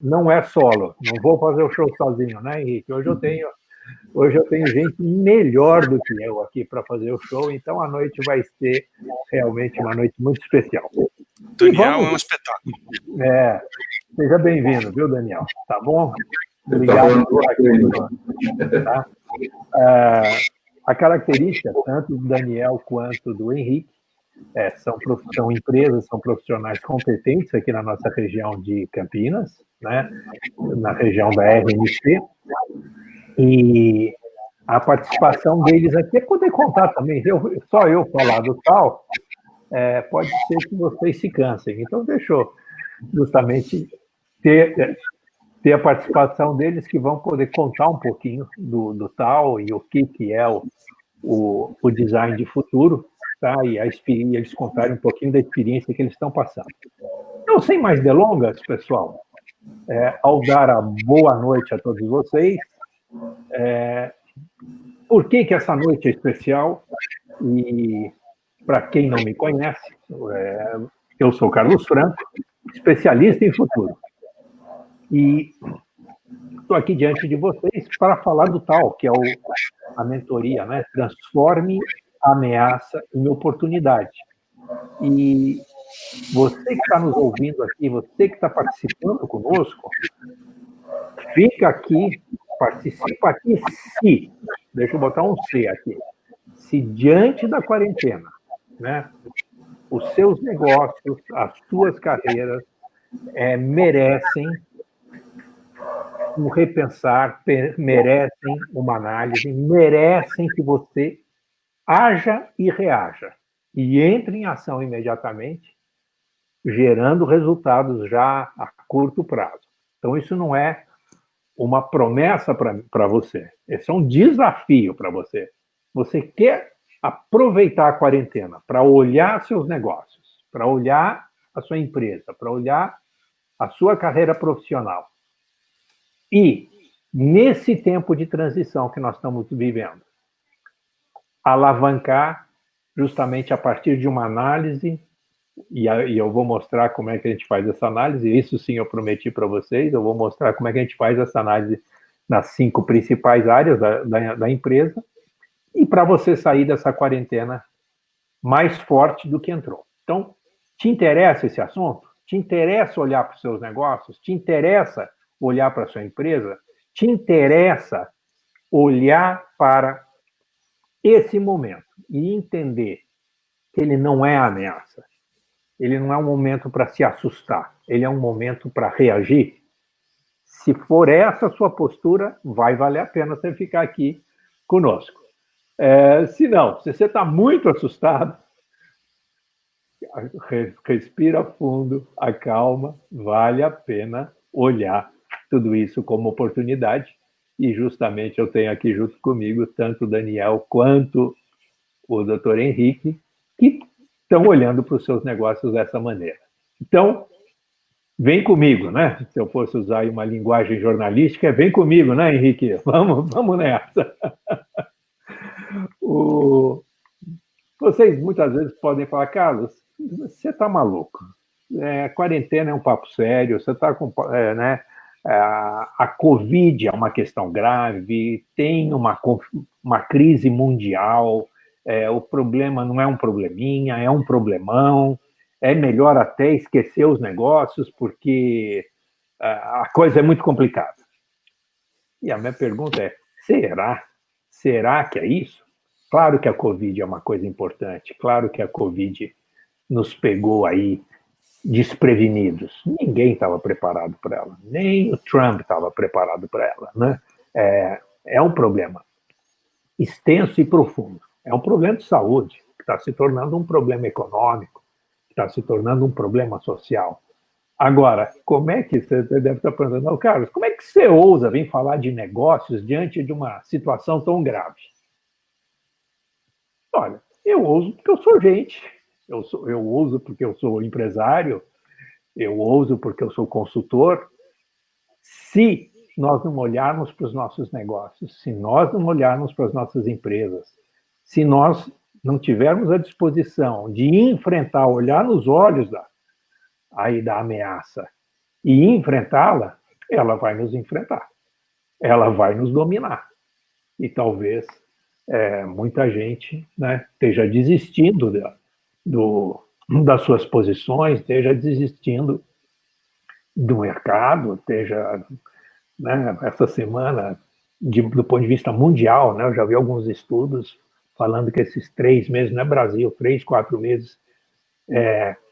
não é solo. Não vou fazer o show sozinho, né, Henrique? Hoje eu tenho gente melhor do que eu aqui para fazer o show, então a noite vai ser realmente uma noite muito especial. Daniel é um espetáculo. Seja bem-vindo, viu, Daniel? Tá bom? Obrigado por estar aqui conosco. Tá? A característica, tanto do Daniel quanto do Henrique, são empresas, são profissionais competentes aqui na nossa região de Campinas, né? Na região da RMC, e a participação deles aqui é poder contar também. Só eu falar do tal, pode ser que vocês se cansem. Então, deixa eu justamente ter a participação deles, que vão poder contar um pouquinho do tal e o que é o design de futuro, tá? E eles contarem um pouquinho da experiência que eles estão passando. Então, sem mais delongas, pessoal, ao dar a boa noite a todos vocês, por que essa noite é especial? E, para quem não me conhece, eu sou Carlos Franco, especialista em futuro. E estou aqui diante de vocês para falar do tal, que é a mentoria, né? Transforme a ameaça em oportunidade. E você que está nos ouvindo aqui, você que está participando conosco, fica aqui, participa aqui se, deixa eu botar um se aqui, se diante da quarentena, né, os seus negócios, as suas carreiras merecem um repensar, merecem uma análise, merecem que você haja e reaja, e entre em ação imediatamente, gerando resultados já a curto prazo. Então, isso não é uma promessa para você, esse é um desafio para você. Você quer aproveitar a quarentena para olhar seus negócios, para olhar a sua empresa, para olhar a sua carreira profissional. E, nesse tempo de transição que nós estamos vivendo, alavancar justamente a partir de uma análise, e eu vou mostrar como é que a gente faz essa análise, isso sim eu prometi para vocês, eu vou mostrar como é que a gente faz essa análise nas 5 principais áreas da empresa, e para você sair dessa quarentena mais forte do que entrou. Então, te interessa esse assunto? Te interessa olhar para os seus negócios? Te interessa olhar para a sua empresa? Te interessa olhar para esse momento e entender que ele não é ameaça? Ele não é um momento para se assustar, ele é um momento para reagir? Se for essa a sua postura, vai valer a pena você ficar aqui conosco. Se não, se você está muito assustado, respira fundo, acalma, vale a pena olhar tudo isso como oportunidade, e justamente eu tenho aqui junto comigo tanto o Daniel quanto o Dr. Henrique, que estão olhando para os seus negócios dessa maneira. Então, vem comigo, né? Se eu fosse usar uma linguagem jornalística, vem comigo, né, Henrique? Vamos nessa. Vocês muitas vezes podem falar, Carlos, você está maluco. Quarentena é um papo sério, você está com... né? A Covid é uma questão grave, tem uma crise mundial, o problema não é um probleminha, é um problemão, é melhor até esquecer os negócios, porque a coisa é muito complicada. E a minha pergunta é, será? Será que é isso? Claro que a Covid é uma coisa importante, claro que a Covid nos pegou aí desprevenidos. Ninguém estava preparado para ela, nem o Trump estava preparado para ela, né? É um problema extenso e profundo. É um problema de saúde, que está se tornando um problema econômico, que está se tornando um problema social. Agora, como é que você deve estar pensando, não, Carlos, como é que você ousa vir falar de negócios diante de uma situação tão grave? Olha, eu ouso porque eu sou gente, eu ouso porque eu sou empresário, eu ouso porque eu sou consultor. Se nós não olharmos para os nossos negócios, se nós não olharmos para as nossas empresas, se nós não tivermos a disposição de enfrentar, olhar nos olhos da ameaça e enfrentá-la, ela vai nos enfrentar, ela vai nos dominar. E talvez muita gente, né, esteja desistindo das suas posições, esteja desistindo do mercado, esteja, né, essa semana, do ponto de vista mundial, né, eu já vi alguns estudos falando que esses 3 meses, não é Brasil, 3, 4 meses,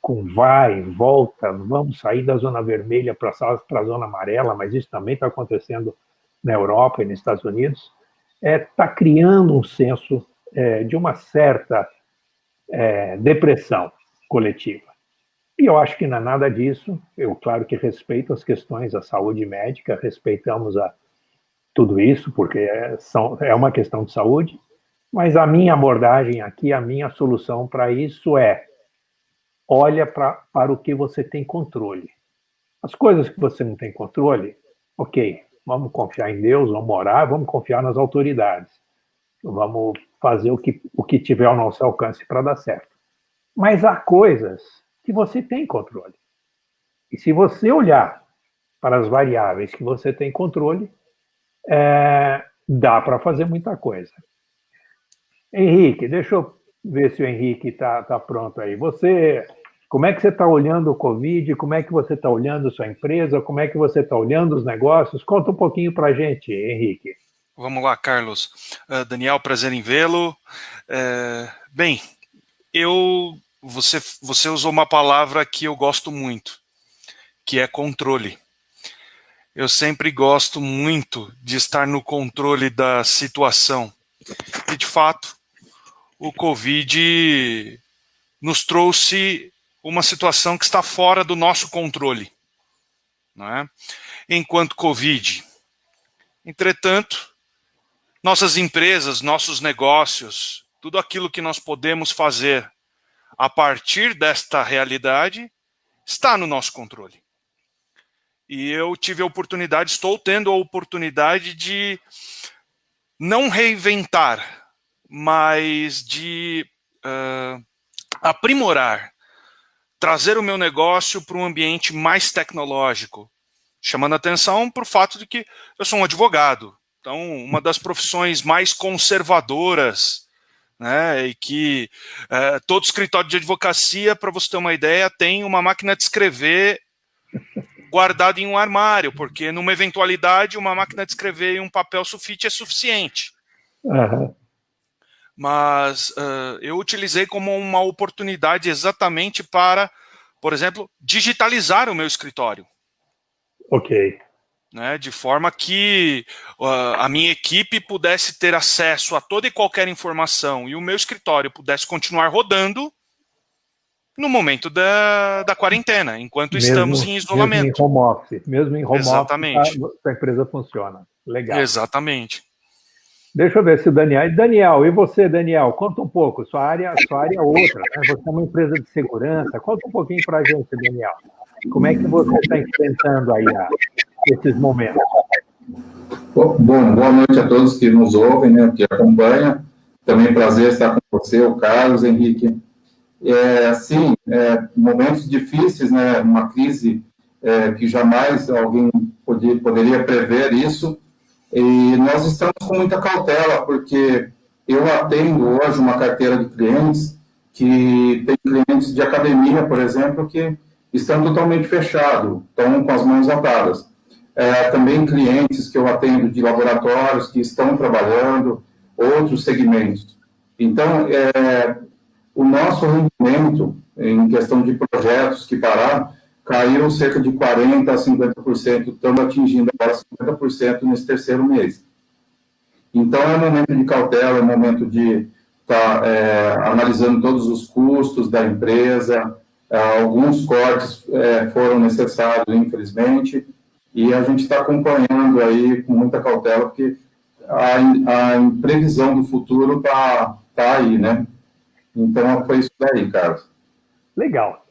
com vai, volta, vamos sair da zona vermelha para a zona amarela, mas isso também está acontecendo na Europa e nos Estados Unidos, está criando um senso de uma certa depressão coletiva. E eu acho que não é nada disso. Eu, claro que respeito as questões da saúde médica, respeitamos tudo isso, porque é uma questão de saúde, mas a minha abordagem aqui, a minha solução para isso olha para o que você tem controle. As coisas que você não tem controle, ok, vamos confiar em Deus, vamos orar, vamos confiar nas autoridades, vamos fazer o que tiver ao nosso alcance para dar certo. Mas há coisas que você tem controle. E se você olhar para as variáveis que você tem controle, dá para fazer muita coisa. Henrique, deixa eu ver se o Henrique está pronto aí. Como é que você está olhando o Covid? Como é que você está olhando sua empresa? Como é que você está olhando os negócios? Conta um pouquinho para a gente, Henrique. Vamos lá, Carlos. Daniel, prazer em vê-lo. Bem, você usou uma palavra que eu gosto muito, que é controle. Eu sempre gosto muito de estar no controle da situação. E, de fato, o Covid nos trouxe uma situação que está fora do nosso controle, não é? Enquanto Covid. Entretanto, nossas empresas, nossos negócios, tudo aquilo que nós podemos fazer a partir desta realidade está no nosso controle. E eu tive a oportunidade, estou tendo a oportunidade de não reinventar, mas de aprimorar, trazer o meu negócio para um ambiente mais tecnológico, chamando a atenção para o fato de que eu sou um advogado. Então, uma das profissões mais conservadoras, né, e que todo escritório de advocacia, para você ter uma ideia, tem uma máquina de escrever guardada em um armário, porque numa eventualidade uma máquina de escrever e um papel sulfite é suficiente. Uhum. Mas eu utilizei como uma oportunidade exatamente para, por exemplo, digitalizar o meu escritório. Ok. Né, de forma que a minha equipe pudesse ter acesso a toda e qualquer informação e o meu escritório pudesse continuar rodando no momento da quarentena, enquanto estamos em isolamento. Mesmo em home office. Mesmo em home Exatamente. office, a empresa funciona. Legal. Exatamente. Deixa eu ver se o Daniel... Daniel, e você, Daniel? Conta um pouco. Sua área é outra, né? Você é uma empresa de segurança. Conta um pouquinho para a gente, Daniel. Como é que você está enfrentando aí esses momentos? Bom, boa noite a todos que nos ouvem, né, que acompanham. Também prazer estar com você, o Carlos, Henrique. Sim, momentos difíceis, né, uma crise que jamais alguém poderia prever isso. E nós estamos com muita cautela, porque eu atendo hoje uma carteira de clientes que tem clientes de academia, por exemplo, que estão totalmente fechados, estão com as mãos atadas. Também clientes que eu atendo de laboratórios que estão trabalhando, outros segmentos. Então, o nosso rendimento, em questão de projetos que pararam, caiu cerca de 40% a 50%, estamos atingindo agora 50% nesse terceiro mês. Então, é um momento de cautela, é um momento de estar analisando todos os custos da empresa, alguns cortes foram necessários, infelizmente, e a gente está acompanhando aí com muita cautela, porque a previsão do futuro está aí, né? Então, foi isso daí, Carlos. Legal.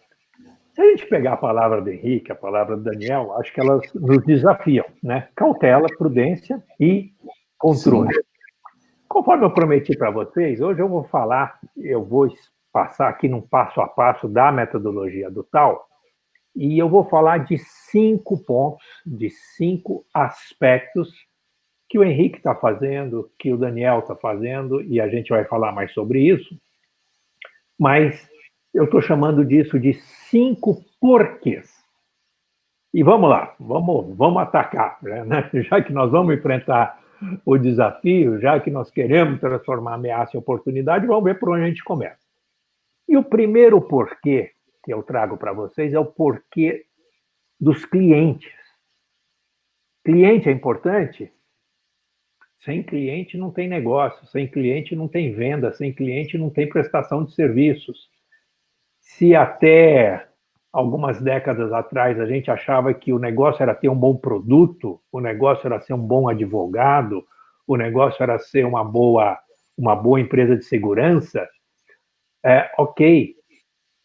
Se a gente pegar a palavra do Henrique, a palavra do Daniel, acho que elas nos desafiam, né? Cautela, prudência e controle. Sim. Conforme eu prometi para vocês, hoje eu vou passar aqui num passo a passo da metodologia do TAO, E eu vou falar de 5 pontos, de 5 aspectos que o Henrique está fazendo, que o Daniel está fazendo, e a gente vai falar mais sobre isso, mas eu estou chamando disso de 5 porquês. E vamos lá, vamos atacar, né? Já que nós vamos enfrentar o desafio, já que nós queremos transformar ameaça em oportunidade, vamos ver por onde a gente começa. E o primeiro porquê que eu trago para vocês é o porquê dos clientes. Cliente é importante? Sem cliente não tem negócio, sem cliente não tem venda, sem cliente não tem prestação de serviços. Se até algumas décadas atrás a gente achava que o negócio era ter um bom produto, o negócio era ser um bom advogado, o negócio era ser uma boa empresa de segurança, ok.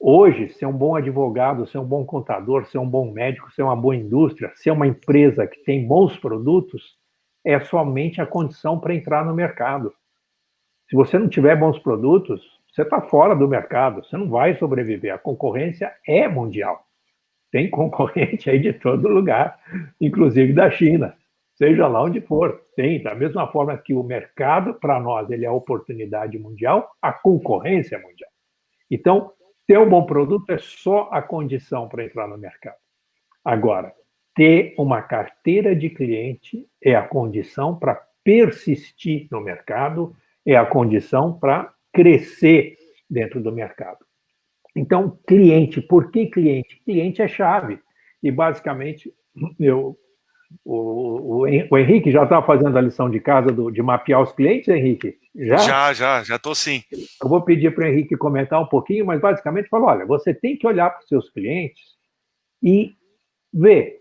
Hoje, ser um bom advogado, ser um bom contador, ser um bom médico, ser uma boa indústria, ser uma empresa que tem bons produtos, é somente a condição para entrar no mercado. Se você não tiver bons produtos, você está fora do mercado, você não vai sobreviver. A concorrência é mundial. Tem concorrente aí de todo lugar, inclusive da China, seja lá onde for. Tem, da mesma forma que o mercado, para nós, ele é a oportunidade mundial, a concorrência é mundial. Então, ter um bom produto é só a condição para entrar no mercado. Agora, ter uma carteira de cliente é a condição para persistir no mercado, é a condição para crescer dentro do mercado. Então, cliente, por que cliente? Cliente é chave. E, basicamente, o Henrique já está fazendo a lição de casa de mapear os clientes, Henrique? Já estou sim. Eu vou pedir para o Henrique comentar um pouquinho, mas basicamente fala, olha, você tem que olhar para os seus clientes e ver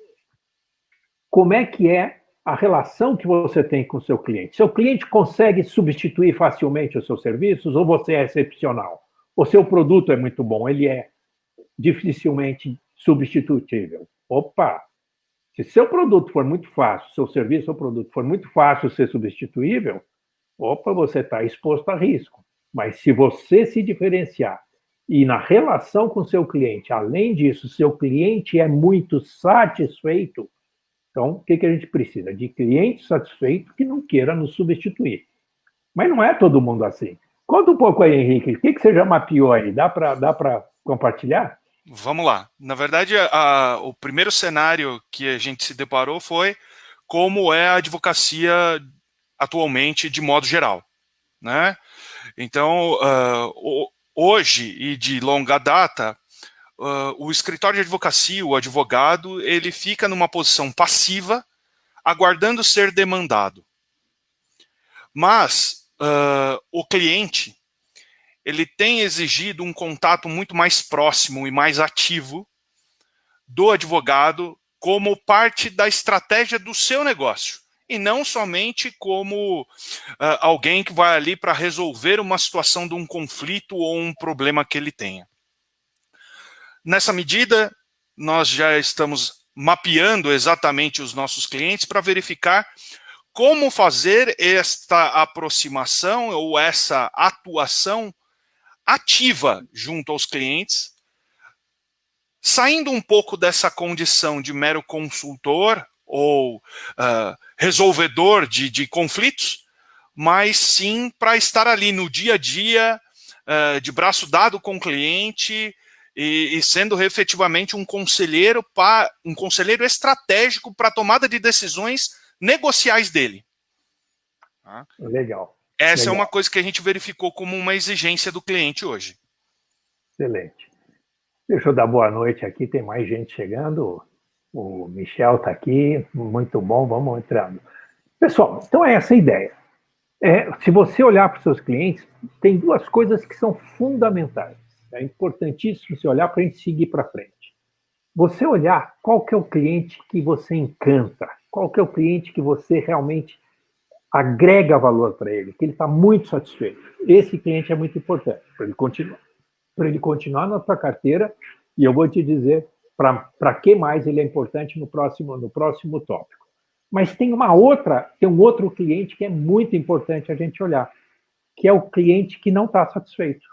como é que é a relação que você tem com o seu cliente. Seu cliente consegue substituir facilmente os seus serviços ou você é excepcional? O seu produto é muito bom, ele é dificilmente substituível. Opa! Se seu produto for muito fácil, seu serviço ou produto for muito fácil ser substituível, opa, você está exposto a risco. Mas se você se diferenciar e na relação com o seu cliente, além disso, seu cliente é muito satisfeito, então o que a gente precisa? De cliente satisfeito que não queira nos substituir. Mas não é todo mundo assim. Conta um pouco aí, Henrique, o que você já mapeou aí? Dá para compartilhar? Vamos lá. Na verdade, o primeiro cenário que a gente se deparou foi como é a advocacia atualmente de modo geral, né? Então, hoje e de longa data, o escritório de advocacia, o advogado, ele fica numa posição passiva, aguardando ser demandado. Mas o cliente, ele tem exigido um contato muito mais próximo e mais ativo do advogado como parte da estratégia do seu negócio. E não somente como alguém que vai ali para resolver uma situação de um conflito ou um problema que ele tenha. Nessa medida, nós já estamos mapeando exatamente os nossos clientes para verificar como fazer esta aproximação ou essa atuação ativa junto aos clientes, saindo um pouco dessa condição de mero consultor ou resolvedor de conflitos, mas sim para estar ali no dia a dia, de braço dado com o cliente e sendo efetivamente um conselheiro estratégico para a tomada de decisões negociais dele. Legal. Essa é uma coisa que a gente verificou como uma exigência do cliente hoje. Excelente. Deixa eu dar boa noite aqui, tem mais gente chegando. O Michel está aqui, muito bom, vamos entrando. Pessoal, então é essa a ideia. Se você olhar para os seus clientes, tem duas coisas que são fundamentais. É importantíssimo você olhar para a gente seguir para frente. Você olhar qual que é o cliente que você encanta, qual que é o cliente que você realmente agrega valor para ele, que ele está muito satisfeito. Esse cliente é muito importante para ele continuar na sua carteira, e eu vou te dizer para que mais ele é importante no próximo tópico. Mas tem um outro cliente que é muito importante a gente olhar, que é o cliente que não está satisfeito.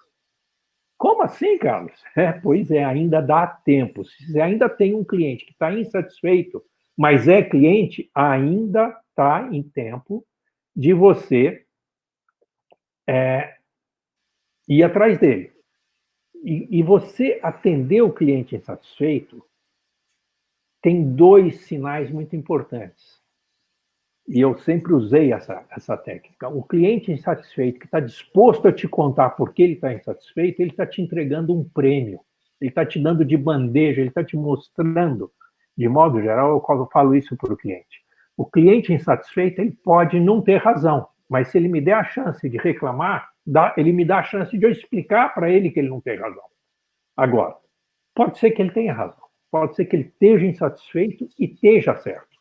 Como assim, Carlos? Pois é, ainda dá tempo. Se você ainda tem um cliente que está insatisfeito, mas é cliente, ainda está em tempo de você ir atrás dele. E você atender o cliente insatisfeito tem 2 sinais muito importantes. E eu sempre usei essa técnica. O cliente insatisfeito que está disposto a te contar por que ele está insatisfeito, ele está te entregando um prêmio. Ele está te dando de bandeja, ele está te mostrando. De modo geral, eu falo isso para o cliente. O cliente insatisfeito, ele pode não ter razão, mas se ele me der a chance de reclamar, ele me dá a chance de eu explicar para ele que ele não tem razão. Agora, pode ser que ele tenha razão, pode ser que ele esteja insatisfeito e esteja certo.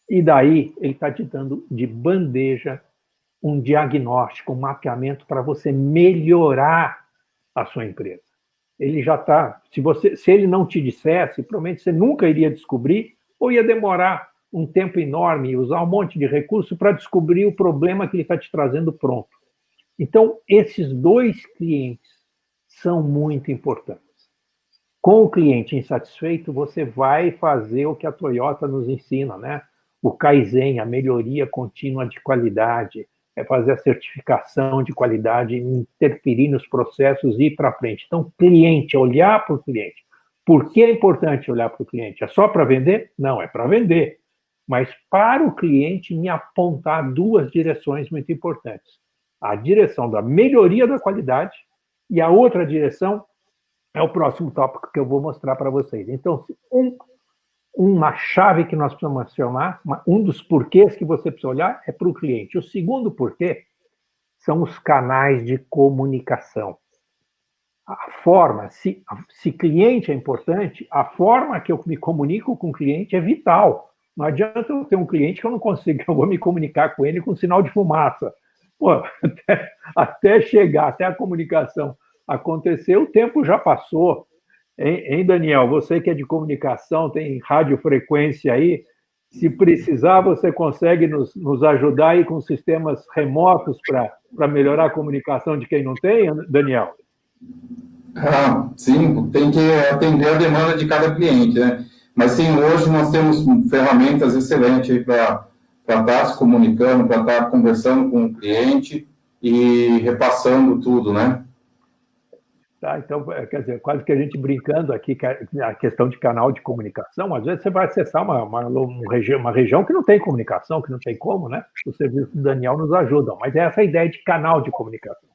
E daí ele está te dando de bandeja um diagnóstico, um mapeamento para você melhorar a sua empresa. Ele já está, se ele não te dissesse, provavelmente você nunca iria descobrir, ou ia demorar um tempo enorme e usar um monte de recurso para descobrir o problema que ele está te trazendo pronto. Então, esses 2 clientes são muito importantes. Com o cliente insatisfeito, você vai fazer o que a Toyota nos ensina, né? O Kaizen, a melhoria contínua de qualidade, é fazer a certificação de qualidade, interferir nos processos e ir para frente. Então, cliente, olhar para o cliente. Por que é importante olhar para o cliente? É só para vender? Não, é para vender. Mas para o cliente me apontar 2 direções muito importantes. A direção da melhoria da qualidade e a outra direção é o próximo tópico que eu vou mostrar para vocês. Então, uma chave que nós precisamos mencionar, um dos porquês que você precisa olhar é para o cliente. O segundo porquê são os canais de comunicação. A forma, se cliente é importante, a forma que eu me comunico com o cliente é vital. Não adianta eu ter um cliente que eu não consigo, eu vou me comunicar com ele com sinal de fumaça. Pô, até chegar, até a comunicação acontecer, o tempo já passou. Hein, Daniel? Você que é de comunicação, tem radiofrequência aí, se precisar, você consegue nos ajudar aí com sistemas remotos para melhorar a comunicação de quem não tem, Daniel? Sim, tem que atender a demanda de cada cliente, né? Mas sim, hoje nós temos ferramentas excelentes para estar se comunicando, para estar conversando com o cliente e repassando tudo, né? Tá, então, quer dizer, quase que a gente brincando aqui, a questão de canal de comunicação, às vezes você vai acessar uma região que não tem comunicação, que não tem como, né? Os serviços do Daniel nos ajudam, mas é essa ideia de canal de comunicação.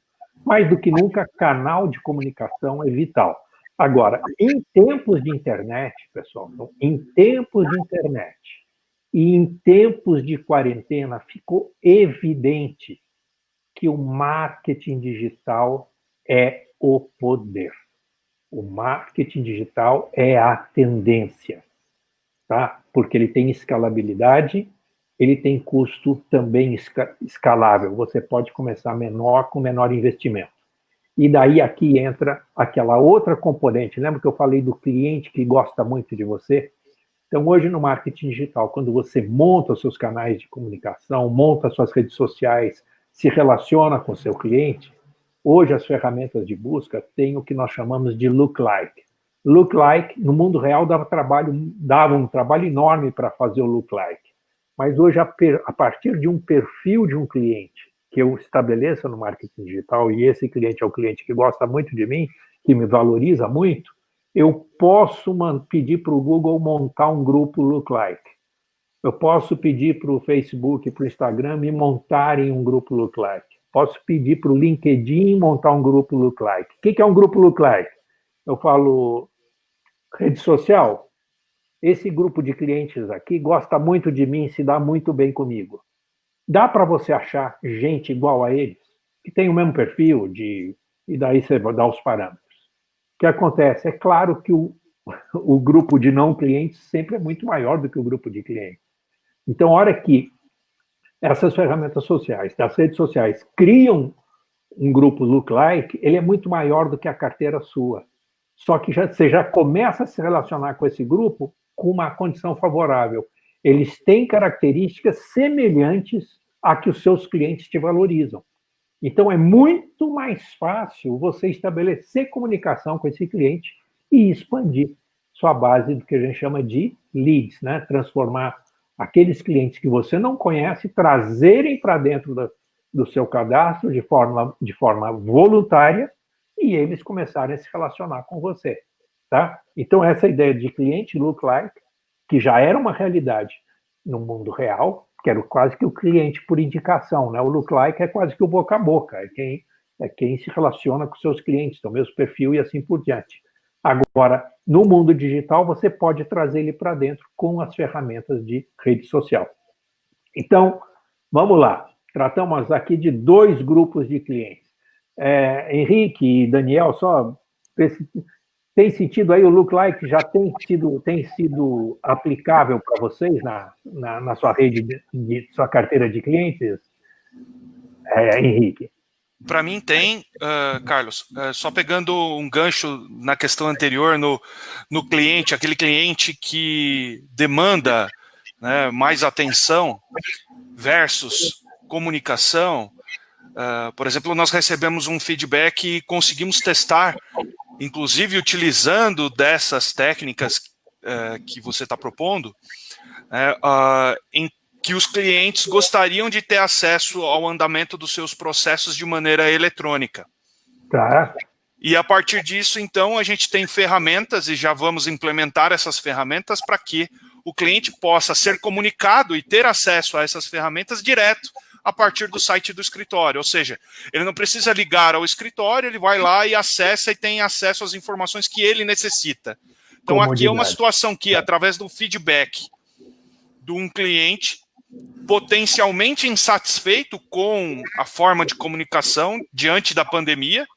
Mais do que nunca, canal de comunicação é vital. Agora, em tempos de internet, pessoal, em tempos de internet e em tempos de quarentena, ficou evidente que o marketing digital é o poder. O marketing digital é a tendência, tá? Porque ele tem escalabilidade, ele tem custo também escalável. Você pode começar menor com menor investimento. E daí aqui entra aquela outra componente. Lembra que eu falei do cliente que gosta muito de você? Então, hoje no marketing digital, quando você monta os seus canais de comunicação, monta suas redes sociais, se relaciona com o seu cliente, hoje as ferramentas de busca têm o que nós chamamos de lookalike. Lookalike, no mundo real, dava um trabalho enorme para fazer o lookalike. Mas hoje, a partir de um perfil de um cliente que eu estabeleça no marketing digital, e esse cliente é o cliente que gosta muito de mim, que me valoriza muito, eu posso pedir para o Google montar um grupo lookalike. Eu posso pedir para o Facebook, para o Instagram me montarem um grupo lookalike. Posso pedir para o LinkedIn montar um grupo lookalike. O que é um grupo lookalike? Eu falo, rede social, esse grupo de clientes aqui gosta muito de mim, se dá muito bem comigo. Dá para você achar gente igual a eles, que tem o mesmo perfil, e daí você vai dar os parâmetros. O que acontece? É claro que o grupo de não clientes sempre é muito maior do que o grupo de clientes. Então, a hora que essas ferramentas sociais, das redes sociais, criam um grupo lookalike, ele é muito maior do que a carteira sua. Só que você já começa a se relacionar com esse grupo com uma condição favorável. Eles têm características semelhantes a que os seus clientes te valorizam. Então, é muito mais fácil você estabelecer comunicação com esse cliente e expandir sua base do que a gente chama de leads, né? Transformar aqueles clientes que você não conhece, trazerem para dentro do seu cadastro de forma voluntária e eles começarem a se relacionar com você, tá? Então, essa ideia de cliente lookalike, que já era uma realidade no mundo real, que era quase que o cliente por indicação, né? O lookalike é quase que o boca a boca, é quem se relaciona com seus clientes, tem o mesmo perfil e assim por diante. Agora, no mundo digital, você pode trazer ele para dentro com as ferramentas de rede social. Então, vamos lá. Tratamos aqui de 2 grupos de clientes. Henrique e Daniel, só tem sentido aí o lookalike já tem sido aplicável para vocês na sua rede, sua carteira de clientes, Henrique? Para mim tem, Carlos, só pegando um gancho na questão anterior, no cliente, aquele cliente que demanda, né, mais atenção versus comunicação. Por exemplo, nós recebemos um feedback e conseguimos testar, inclusive utilizando dessas técnicas que você está propondo, em que os clientes gostariam de ter acesso ao andamento dos seus processos de maneira eletrônica. Tá. E a partir disso, então, a gente tem ferramentas e já vamos implementar essas ferramentas para que o cliente possa ser comunicado e ter acesso a essas ferramentas direto a partir do site do escritório. Ou seja, ele não precisa ligar ao escritório, ele vai lá e acessa e tem acesso às informações que ele necessita. Então, aqui é uma situação que, através do feedback de um cliente potencialmente insatisfeito com a forma de comunicação diante da pandemia,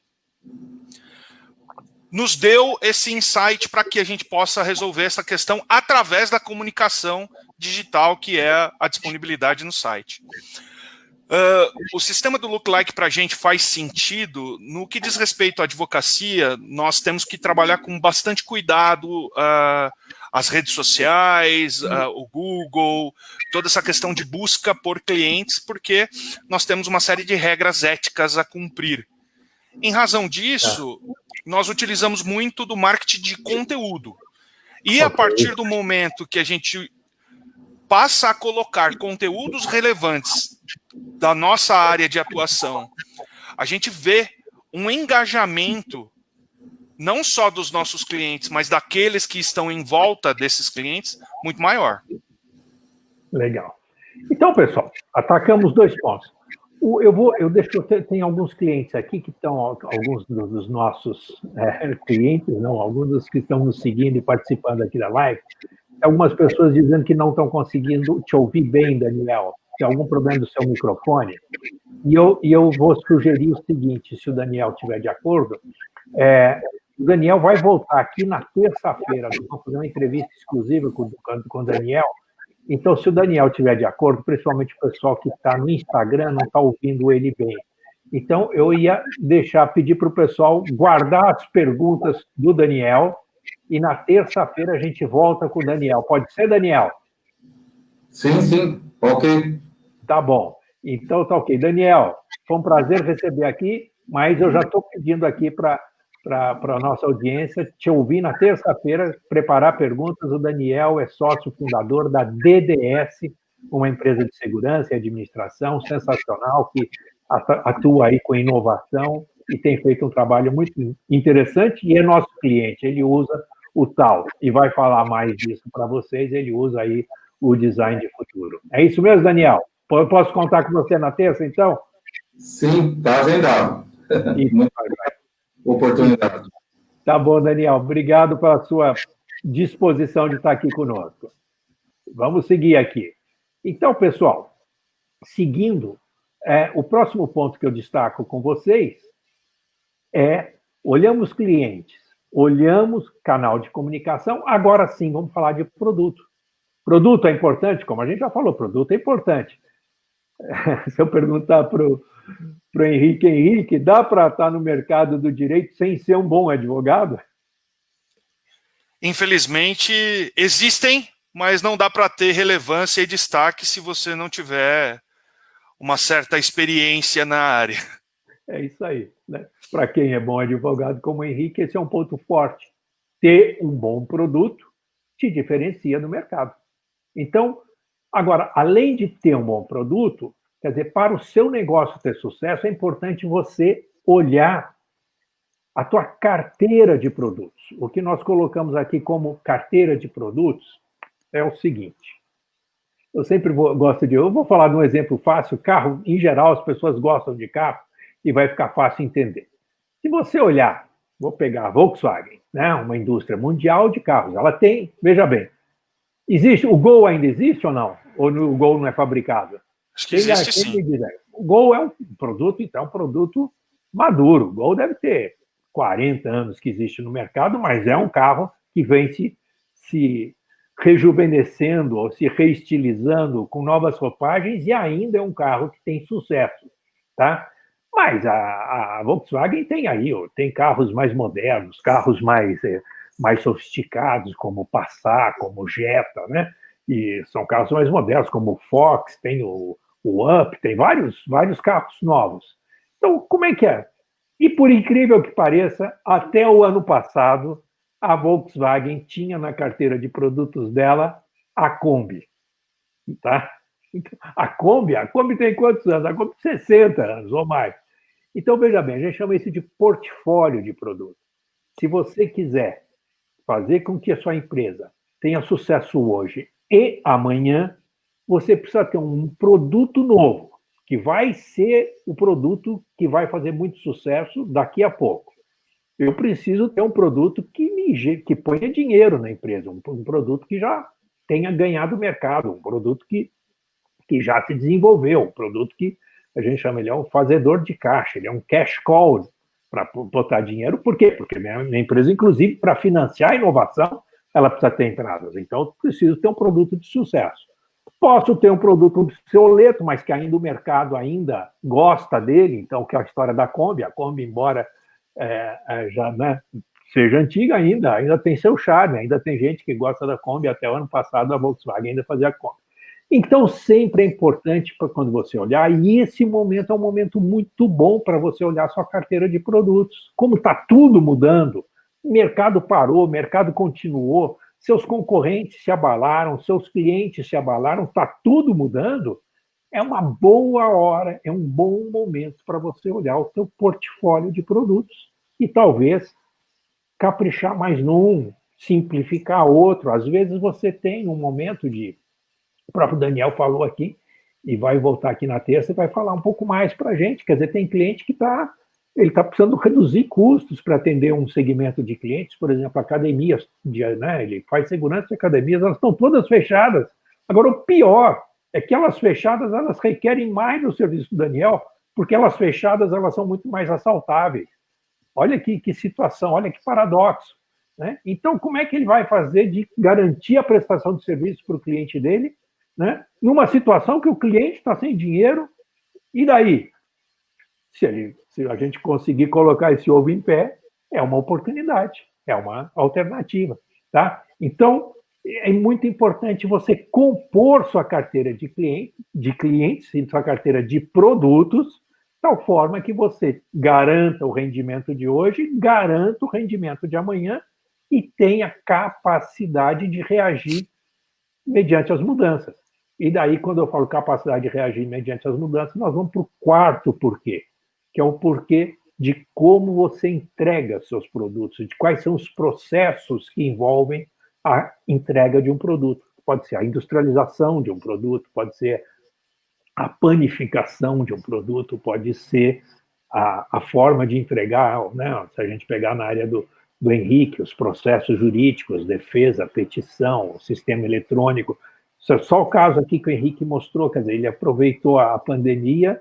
nos deu esse insight para que a gente possa resolver essa questão através da comunicação digital, que é a disponibilidade no site. O sistema do lookalike para a gente faz sentido. No que diz respeito à advocacia, nós temos que trabalhar com bastante cuidado as redes sociais, o Google, toda essa questão de busca por clientes, porque nós temos uma série de regras éticas a cumprir. Em razão disso, nós utilizamos muito do marketing de conteúdo. E a partir do momento que a gente passa a colocar conteúdos relevantes da nossa área de atuação, a gente vê um engajamento não só dos nossos clientes, mas daqueles que estão em volta desses clientes, muito maior. Legal. Então, pessoal, atacamos 2 pontos. Tem alguns clientes aqui que estão, alguns dos nossos clientes, não, alguns dos que estão nos seguindo e participando aqui da live, algumas pessoas dizendo que não estão conseguindo te ouvir bem, Daniel. Tem algum problema do seu microfone? E eu vou sugerir o seguinte, se o Daniel estiver de acordo, o Daniel vai voltar aqui na terça-feira, vamos fazer uma entrevista exclusiva com o Daniel. Então, se o Daniel estiver de acordo, principalmente o pessoal que está no Instagram não está ouvindo ele bem. Então, eu ia pedir para o pessoal guardar as perguntas do Daniel e na terça-feira a gente volta com o Daniel. Pode ser, Daniel? Sim, ok. Tá bom. Então, tá ok. Daniel, foi um prazer receber aqui, mas eu já estou pedindo aqui para a nossa audiência te ouvir na terça-feira, preparar perguntas. O Daniel é sócio fundador da DDS, uma empresa de segurança e administração sensacional, que atua aí com inovação e tem feito um trabalho muito interessante e é nosso cliente. Ele usa o tal, e vai falar mais disso para vocês, ele usa aí o design de futuro. É isso mesmo, Daniel? Eu posso contar com você na terça, então? Sim, está agendado. Muito oportunidade. Tá bom, Daniel. Obrigado pela sua disposição de estar aqui conosco. Vamos seguir aqui. Então, pessoal, seguindo, o próximo ponto que eu destaco com vocês olhamos clientes, olhamos canal de comunicação, agora sim, vamos falar de produto. Produto é importante? Como a gente já falou, produto é importante. Se eu perguntar para o Henrique, dá para estar no mercado do direito sem ser um bom advogado? Infelizmente, existem, mas não dá para ter relevância e destaque se você não tiver uma certa experiência na área. É isso aí, né? Para quem é bom advogado como o Henrique, esse é um ponto forte. Ter um bom produto te diferencia no mercado. Então, agora, além de ter um bom produto, quer dizer, para o seu negócio ter sucesso, é importante você olhar a tua carteira de produtos. O que nós colocamos aqui como carteira de produtos é o seguinte. Eu vou falar de um exemplo fácil. Carro, em geral, as pessoas gostam de carro e vai ficar fácil entender. Se você olhar, vou pegar a Volkswagen, né, uma indústria mundial de carros, ela tem, veja bem, existe, o Gol ainda existe ou não? Ou o Gol não é fabricado? Acho que existe sim. O Gol é um produto, então, um produto maduro. O Gol deve ter 40 anos que existe no mercado, mas é um carro que vem se rejuvenescendo ou se reestilizando com novas roupagens e ainda é um carro que tem sucesso, tá? Mas a Volkswagen tem aí, tem carros mais modernos, carros mais sofisticados, como o Passat, como o Jetta, né? E são carros mais modernos, como o Fox, tem o Up, tem vários carros novos. Então, como é que é? E por incrível que pareça, até o ano passado, a Volkswagen tinha na carteira de produtos dela a Kombi. Tá? Então, a Kombi tem quantos anos? A Kombi tem 60 anos ou mais. Então, veja bem, a gente chama isso de portfólio de produto. Se você quiser fazer com que a sua empresa tenha sucesso hoje e amanhã, você precisa ter um produto novo, que vai ser o produto que vai fazer muito sucesso daqui a pouco. Eu preciso ter um produto que ponha dinheiro na empresa, um produto que já tenha ganhado mercado, um produto que já se desenvolveu, um produto que a gente chama, ele é um fazedor de caixa, ele é um cash cow para botar dinheiro. Por quê? Porque minha empresa, inclusive, para financiar a inovação, ela precisa ter entradas. Então, eu preciso ter um produto de sucesso. Posso ter um produto obsoleto, mas que ainda o mercado ainda gosta dele, então, que é a história da Kombi. A Kombi, embora já seja antiga, ainda tem seu charme, ainda tem gente que gosta da Kombi. Até o ano passado a Volkswagen ainda fazia Kombi. Então, sempre é importante para quando você olhar, e esse momento é um momento muito bom para você olhar a sua carteira de produtos. Como está tudo mudando, o mercado parou, o mercado continuou, seus concorrentes se abalaram, seus clientes se abalaram, está tudo mudando, é uma boa hora, é um bom momento para você olhar o seu portfólio de produtos e talvez caprichar mais num, simplificar outro. Às vezes você tem um momento de... O próprio Daniel falou aqui, e vai voltar aqui na terça e vai falar um pouco mais para a gente. Quer dizer, tem cliente que está precisando reduzir custos para atender um segmento de clientes, por exemplo, academias, né? Ele faz segurança de academias, elas estão todas fechadas. Agora, o pior é que elas fechadas, elas requerem mais do serviço do Daniel, porque elas fechadas, elas são muito mais assaltáveis. Olha que situação, olha que paradoxo. Né? Então, como é que ele vai fazer de garantir a prestação de serviço para o cliente dele, né? Numa situação que o cliente está sem dinheiro, e daí? Se a gente conseguir colocar esse ovo em pé, é uma oportunidade, é uma alternativa. Tá? Então, é muito importante você compor sua carteira de clientes, sua carteira de produtos, de tal forma que você garanta o rendimento de hoje, garanta o rendimento de amanhã e tenha capacidade de reagir mediante as mudanças. E daí, quando eu falo capacidade de reagir mediante as mudanças, nós vamos para o quarto porquê, que é o porquê de como você entrega seus produtos, de quais são os processos que envolvem a entrega de um produto. Pode ser a industrialização de um produto, pode ser a panificação de um produto, pode ser a forma de entregar, né? Se a gente pegar na área do Henrique, os processos jurídicos, defesa, petição, o sistema eletrônico. Só o caso aqui que o Henrique mostrou, quer dizer, ele aproveitou a pandemia,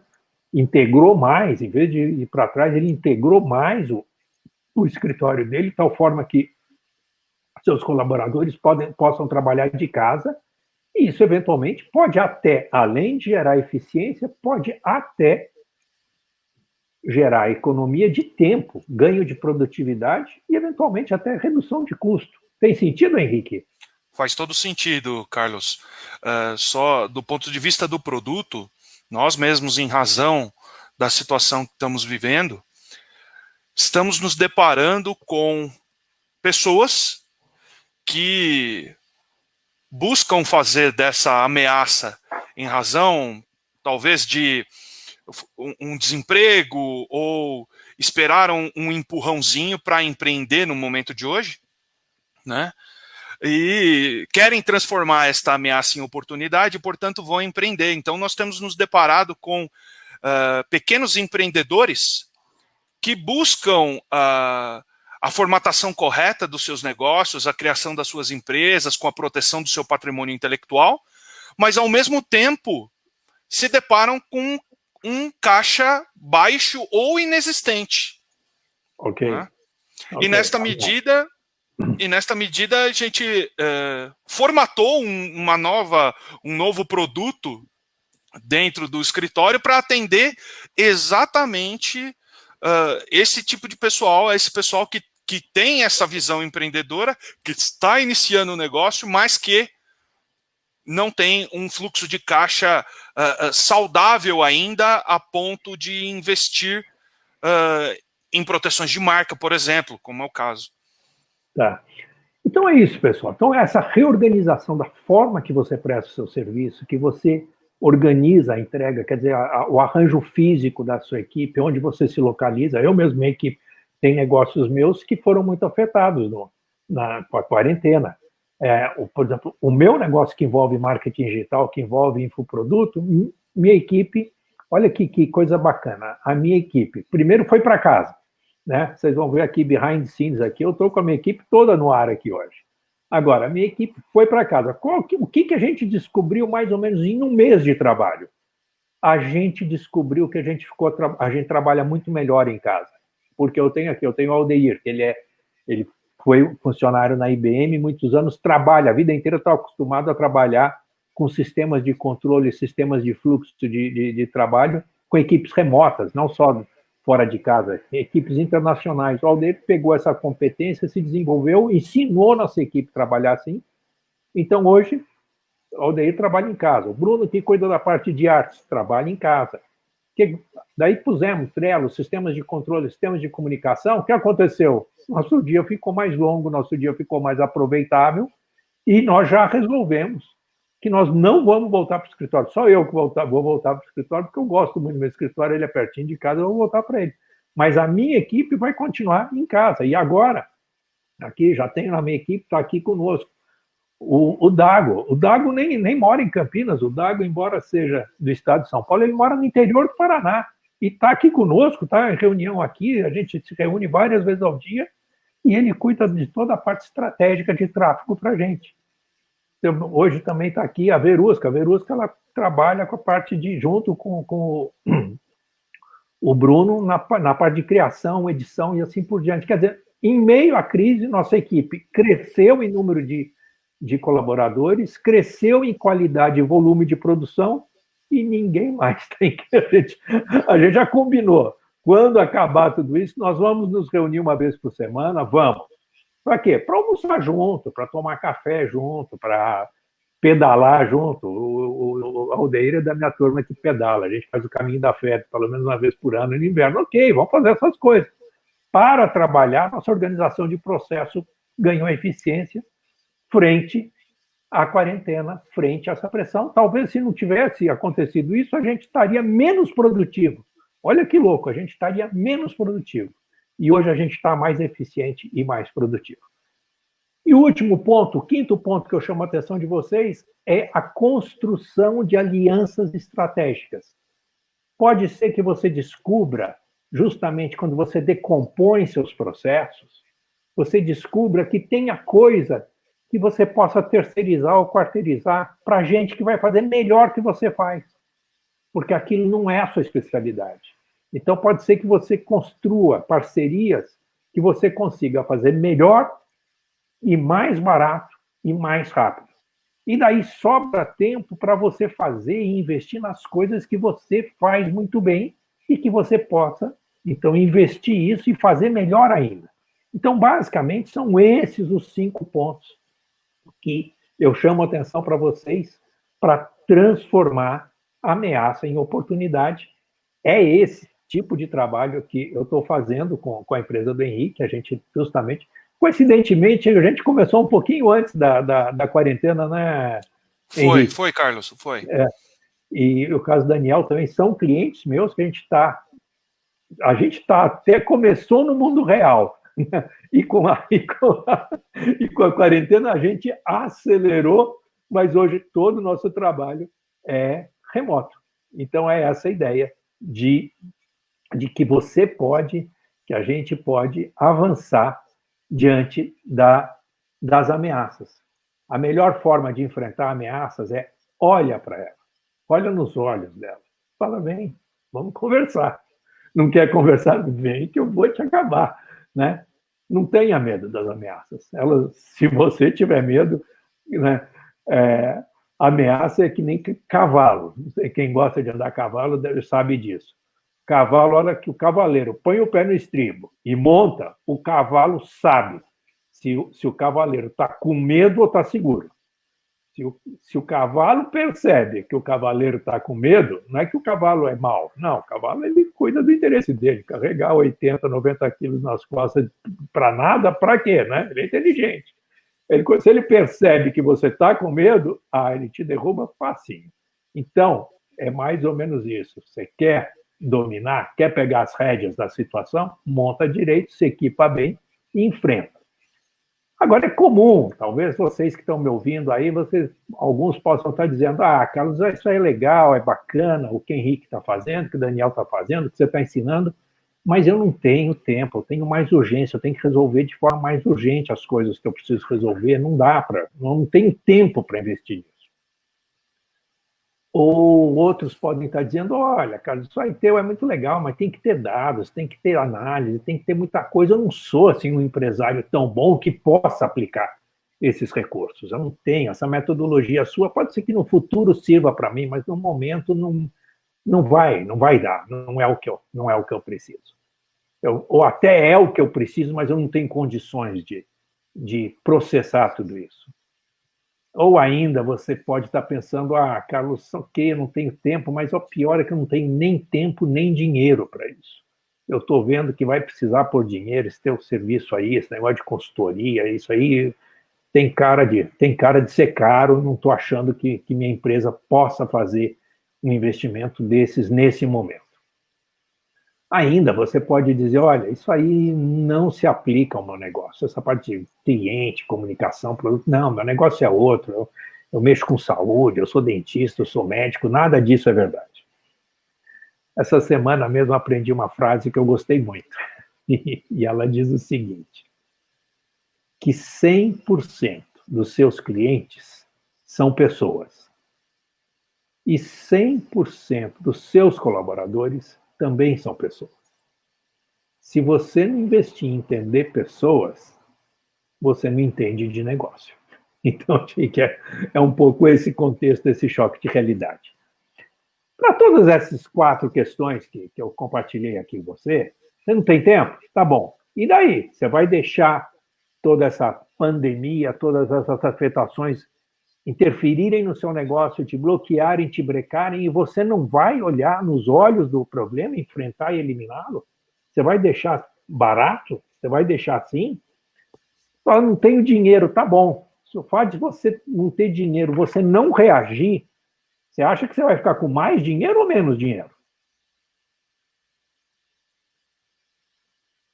integrou mais, em vez de ir para trás, ele integrou mais o escritório dele, de tal forma que seus colaboradores possam trabalhar de casa, e isso, eventualmente, pode até, além de gerar eficiência, pode até gerar economia de tempo, ganho de produtividade e, eventualmente, até redução de custo. Tem sentido, Henrique? Faz todo sentido, Carlos. Só do ponto de vista do produto, nós mesmos, em razão da situação que estamos vivendo, estamos nos deparando com pessoas que buscam fazer dessa ameaça em razão, talvez, de um desemprego ou esperaram um empurrãozinho para empreender no momento de hoje, né? E querem transformar esta ameaça em oportunidade e, portanto, vão empreender. Então, nós temos nos deparado com pequenos empreendedores que buscam a formatação correta dos seus negócios, a criação das suas empresas, com a proteção do seu patrimônio intelectual, mas, ao mesmo tempo, se deparam com um caixa baixo ou inexistente. Ok. Né? E nesta medida a gente formatou um novo produto dentro do escritório para atender exatamente esse tipo de pessoal, esse pessoal que tem essa visão empreendedora, que está iniciando o negócio, mas que não tem um fluxo de caixa saudável ainda a ponto de investir em proteções de marca, por exemplo, como é o caso. Tá. Então é isso, pessoal. Então essa reorganização da forma que você presta o seu serviço, que você organiza a entrega, quer dizer, o arranjo físico da sua equipe, onde você se localiza. Eu mesmo, minha equipe, tem negócios meus que foram muito afetados com a quarentena. Por exemplo, o meu negócio que envolve marketing digital, que envolve infoproduto, minha equipe, olha que coisa bacana, a minha equipe, primeiro foi para casa, né? Vocês vão ver aqui, behind the scenes aqui, eu estou com a minha equipe toda no ar aqui hoje. Agora, a minha equipe foi para casa. O que a gente descobriu mais ou menos em um mês de trabalho? A gente descobriu que a gente trabalha muito melhor em casa, porque eu tenho o Aldeir, que ele foi funcionário na IBM, muitos anos, trabalha, a vida inteira está acostumado a trabalhar com sistemas de controle, sistemas de fluxo de trabalho, com equipes remotas, não só fora de casa, equipes internacionais. O Aldeir pegou essa competência, se desenvolveu, ensinou nossa equipe a trabalhar assim. Então, hoje, o Aldeir trabalha em casa. O Bruno, que cuida da parte de artes, trabalha em casa. Daí pusemos Trello, sistemas de controle, sistemas de comunicação. O que aconteceu? Nosso dia ficou mais longo, nosso dia ficou mais aproveitável e nós já resolvemos que nós não vamos voltar para o escritório. Só eu que vou voltar para o escritório, porque eu gosto muito do meu escritório, ele é pertinho de casa, eu vou voltar para ele. Mas a minha equipe vai continuar em casa. E agora, aqui já tenho na minha equipe, está aqui conosco, o Dago. O Dago nem mora em Campinas, o Dago, embora seja do estado de São Paulo, ele mora no interior do Paraná. E está aqui conosco, está em reunião aqui, a gente se reúne várias vezes ao dia, e ele cuida de toda a parte estratégica de tráfego para a gente. Então, hoje também está aqui a Verusca. A Verusca, ela trabalha com a parte junto com o Bruno na parte de criação, edição e assim por diante. Quer dizer, em meio à crise, nossa equipe cresceu em número de colaboradores, cresceu em qualidade e volume de produção, e ninguém mais tem que... A gente já combinou. Quando acabar tudo isso, nós vamos nos reunir uma vez por semana, vamos. Para quê? Para almoçar junto, para tomar café junto, para pedalar junto. O Aldeir é da minha turma que pedala. A gente faz o caminho da fé, pelo menos uma vez por ano no inverno. Ok, vamos fazer essas coisas. Para trabalhar, nossa organização de processo ganhou eficiência frente à quarentena, frente a essa pressão. Talvez, se não tivesse acontecido isso, a gente estaria menos produtivo. Olha que louco, a gente estaria menos produtivo. E hoje a gente está mais eficiente e mais produtivo. E o último ponto, o quinto ponto que eu chamo a atenção de vocês, é a construção de alianças estratégicas. Pode ser que você descubra, justamente quando você decompõe seus processos, você descubra que tenha coisa que você possa terceirizar ou quarteirizar para gente que vai fazer melhor que você faz, porque aquilo não é a sua especialidade. Então, pode ser que você construa parcerias que você consiga fazer melhor e mais barato e mais rápido. E daí sobra tempo para você fazer e investir nas coisas que você faz muito bem e que você possa, então, investir isso e fazer melhor ainda. Então, basicamente, são esses os 5 pontos que eu chamo a atenção para vocês para transformar a ameaça em oportunidade. É esse tipo de trabalho que eu estou fazendo com a empresa do Henrique. A gente justamente, coincidentemente, a gente começou um pouquinho antes da quarentena, né, Henrique? Foi, Carlos, foi. E o caso do Daniel também são clientes meus que a gente até começou no mundo real, né? E com a quarentena a gente acelerou, mas hoje todo o nosso trabalho é remoto. Então é essa a ideia de que que a gente pode avançar diante das ameaças. A melhor forma de enfrentar ameaças é olha para ela, olha nos olhos dela, fala, vem, vamos conversar. Não quer conversar? Vem que eu vou te acabar, né? Não tenha medo das ameaças. Se você tiver medo, né, ameaça é que nem cavalo. Quem gosta de andar a cavalo sabe disso. Cavalo, a hora que o cavaleiro põe o pé no estribo e monta, o cavalo sabe se o cavaleiro está com medo ou está seguro. Se o cavalo percebe que o cavaleiro está com medo, não é que o cavalo é mau. Não, o cavalo ele cuida do interesse dele. Carregar 80, 90 quilos nas costas para nada, para quê? Né? Ele é inteligente. Se ele percebe que você está com medo, ele te derruba facinho. Então, é mais ou menos isso. Você quer dominar, quer pegar as rédeas da situação, monta direito, se equipa bem e enfrenta. Agora, é comum, talvez vocês que estão me ouvindo aí, alguns possam estar dizendo, Carlos, isso aí é legal, é bacana, o que o Henrique está fazendo, o que o Daniel está fazendo, o que você está ensinando, mas eu não tenho tempo, eu tenho mais urgência, eu tenho que resolver de forma mais urgente as coisas que eu preciso resolver, não tenho tempo para investir nisso. Ou outros podem estar dizendo, olha, Carlos, isso aí teu é muito legal, mas tem que ter dados, tem que ter análise, tem que ter muita coisa. Eu não sou assim, um empresário tão bom que possa aplicar esses recursos. Eu não tenho. Essa metodologia sua pode ser que no futuro sirva para mim, mas no momento não vai dar. Não é o que eu preciso. Ou até é o que eu preciso, mas eu não tenho condições de processar tudo isso. Ou ainda você pode estar pensando, Carlos, ok, eu não tenho tempo, mas o pior é que eu não tenho nem tempo nem dinheiro para isso. Eu estou vendo que vai precisar pôr dinheiro, esse teu serviço aí, esse negócio de consultoria, isso aí tem cara de ser caro, não estou achando que minha empresa possa fazer um investimento desses nesse momento. Ainda você pode dizer, olha, isso aí não se aplica ao meu negócio, essa parte de cliente, comunicação, produto, não, meu negócio é outro, eu mexo com saúde, eu sou dentista, eu sou médico, nada disso é verdade. Essa semana mesmo aprendi uma frase que eu gostei muito, e ela diz o seguinte, que 100% dos seus clientes são pessoas, e 100% dos seus colaboradores também são pessoas. Se você não investir em entender pessoas, você não entende de negócio. Então, achei que é um pouco esse contexto, esse choque de realidade. Para todas essas 4 questões que eu compartilhei aqui com você não tem tempo? Tá bom. E daí? Você vai deixar toda essa pandemia, todas essas afetações interferirem no seu negócio, te bloquearem, te brecarem, e você não vai olhar nos olhos do problema, enfrentar e eliminá-lo? Você vai deixar barato? Você vai deixar assim? Fala, não tenho dinheiro, tá bom. Se o fato de você não ter dinheiro, você não reagir, você acha que você vai ficar com mais dinheiro ou menos dinheiro?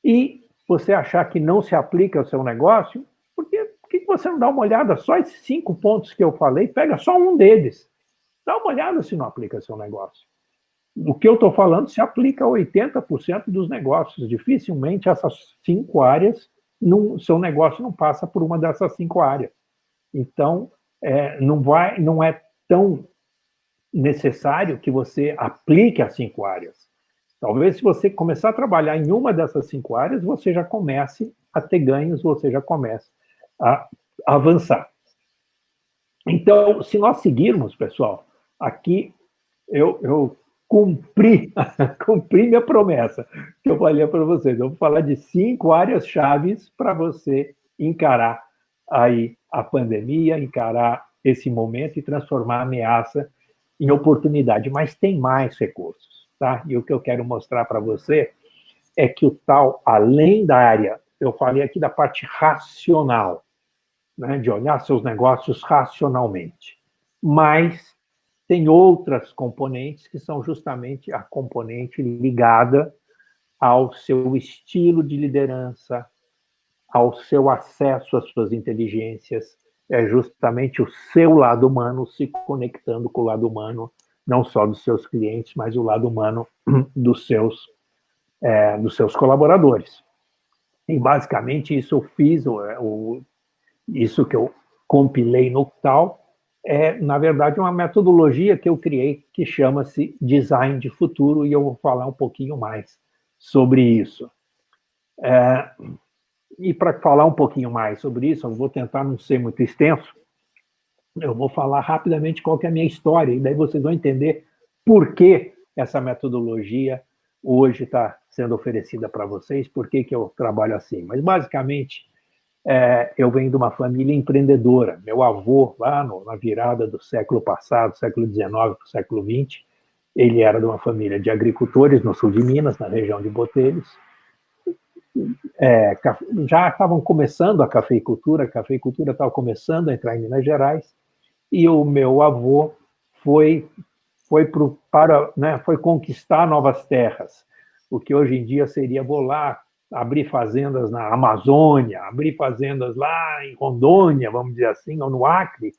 E você achar que não se aplica ao seu negócio, por que você não dá uma olhada só esses 5 pontos que eu falei, pega só um deles. Dá uma olhada se não aplica ao seu negócio. O que eu estou falando se aplica a 80% dos negócios. Dificilmente essas 5 áreas, seu negócio não passa por uma dessas 5 áreas. Então, não é tão necessário que você aplique as 5 áreas. Talvez se você começar a trabalhar em uma dessas 5 áreas, você já comece a ter ganhos, você já comece a avançar. Então, se nós seguirmos, pessoal, aqui eu cumpri minha promessa que eu falei para vocês. Eu vou falar de 5 áreas chaves para você encarar aí a pandemia, encarar esse momento e transformar a ameaça em oportunidade. Mas tem mais recursos. tá? E o que eu quero mostrar para você é que o tal, além da área, eu falei aqui da parte racional, né, de olhar seus negócios racionalmente, mas tem outras componentes que são justamente a componente ligada ao seu estilo de liderança, ao seu acesso às suas inteligências, é justamente o seu lado humano se conectando com o lado humano, não só dos seus clientes, mas o lado humano dos seus colaboradores. E, basicamente, isso eu fiz, isso que eu compilei no tal, é, na verdade, uma metodologia que eu criei que chama-se Design de Futuro, e eu vou falar um pouquinho mais sobre isso. E para falar um pouquinho mais sobre isso, eu vou tentar não ser muito extenso, eu vou falar rapidamente qual que é a minha história, e daí vocês vão entender por que essa metodologia hoje está sendo oferecida para vocês, por que eu trabalho assim. Mas, basicamente, eu venho de uma família empreendedora. Meu avô, lá na virada do século passado, século XIX para o século XX, ele era de uma família de agricultores no sul de Minas, na região de Botelhos. Já estavam começando a cafeicultura estava começando a entrar em Minas Gerais, e o meu avô foi conquistar novas terras, o que hoje em dia seria, vou lá abrir fazendas na Amazônia, abrir fazendas lá em Rondônia, vamos dizer assim, ou no Acre,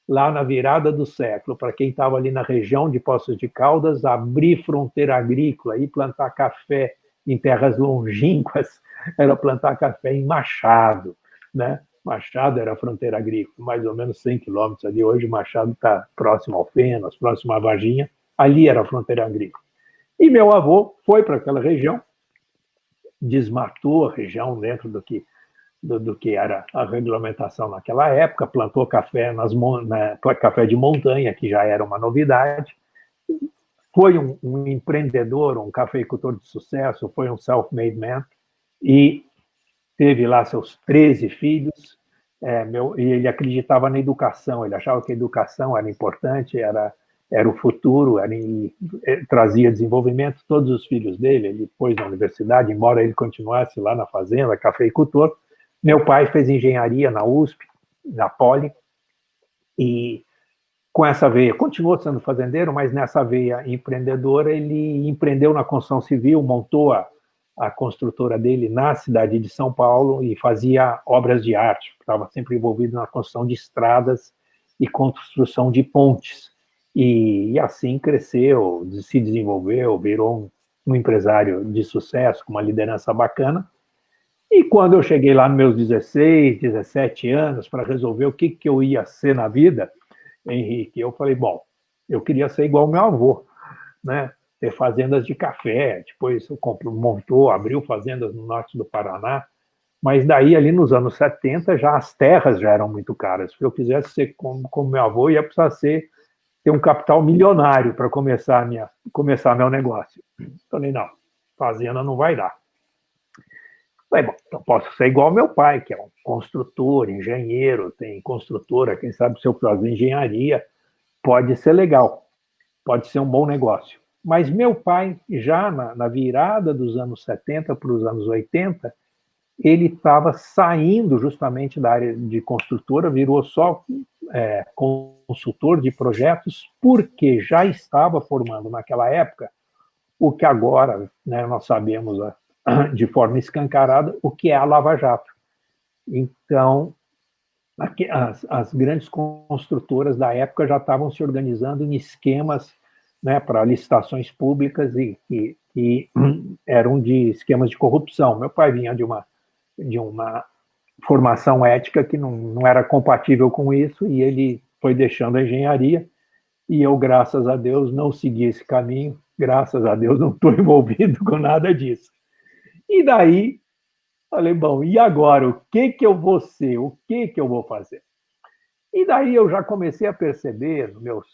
lá na virada do século, para quem estava ali na região de Poços de Caldas, abrir fronteira agrícola e plantar café em terras longínquas, era plantar café em Machado, né? Machado era a fronteira agrícola, mais ou menos 100 quilômetros ali. Hoje Machado está próximo ao Alfenas, próximo à Varginha, ali era a fronteira agrícola. E meu avô foi para aquela região, desmatou a região dentro do que era a regulamentação naquela época, plantou café, café de montanha, que já era uma novidade, foi um empreendedor, um cafeicultor de sucesso, foi um self-made man, e teve lá seus 13 filhos, e ele acreditava na educação, ele achava que a educação era importante, era o futuro, trazia desenvolvimento. Todos os filhos dele, ele pôs na universidade, embora ele continuasse lá na fazenda, cafeicultor. Meu pai fez engenharia na USP, na Poli, e com essa veia, continuou sendo fazendeiro, mas nessa veia empreendedora, ele empreendeu na construção civil, montou a construtora dele na cidade de São Paulo e fazia obras de arte, estava sempre envolvido na construção de estradas e construção de pontes. E assim cresceu, se desenvolveu, virou um empresário de sucesso, com uma liderança bacana. E quando eu cheguei lá nos meus 16, 17 anos, para resolver o que eu ia ser na vida, Henrique, eu falei, bom, eu queria ser igual ao meu avô, né? Ter fazendas de café, depois abriu fazendas no norte do Paraná, mas daí, ali nos anos 70, as terras já eram muito caras. Se eu quisesse ser como meu avô, ia precisar ter um capital milionário para começar meu negócio. Falei, não, fazenda não vai dar. Falei, bom, então posso ser igual ao meu pai, que é um construtor, engenheiro, tem construtora, quem sabe se eu fazer engenharia, pode ser legal, pode ser um bom negócio. Mas meu pai, já na virada dos anos 70 para os anos 80, ele estava saindo justamente da área de construtora, virou só consultor de projetos, porque já estava formando naquela época o que agora, né, nós sabemos de forma escancarada, o que é a Lava Jato. Então, as grandes construtoras da época já estavam se organizando em esquemas, né, para licitações públicas e eram de esquemas de corrupção. Meu pai vinha de uma formação ética que não era compatível com isso, e ele foi deixando a engenharia, e eu, graças a Deus, não segui esse caminho, graças a Deus não estou envolvido com nada disso. E daí, falei, bom, e agora? O que eu vou ser? O que eu vou fazer? E daí eu já comecei a perceber, nos meus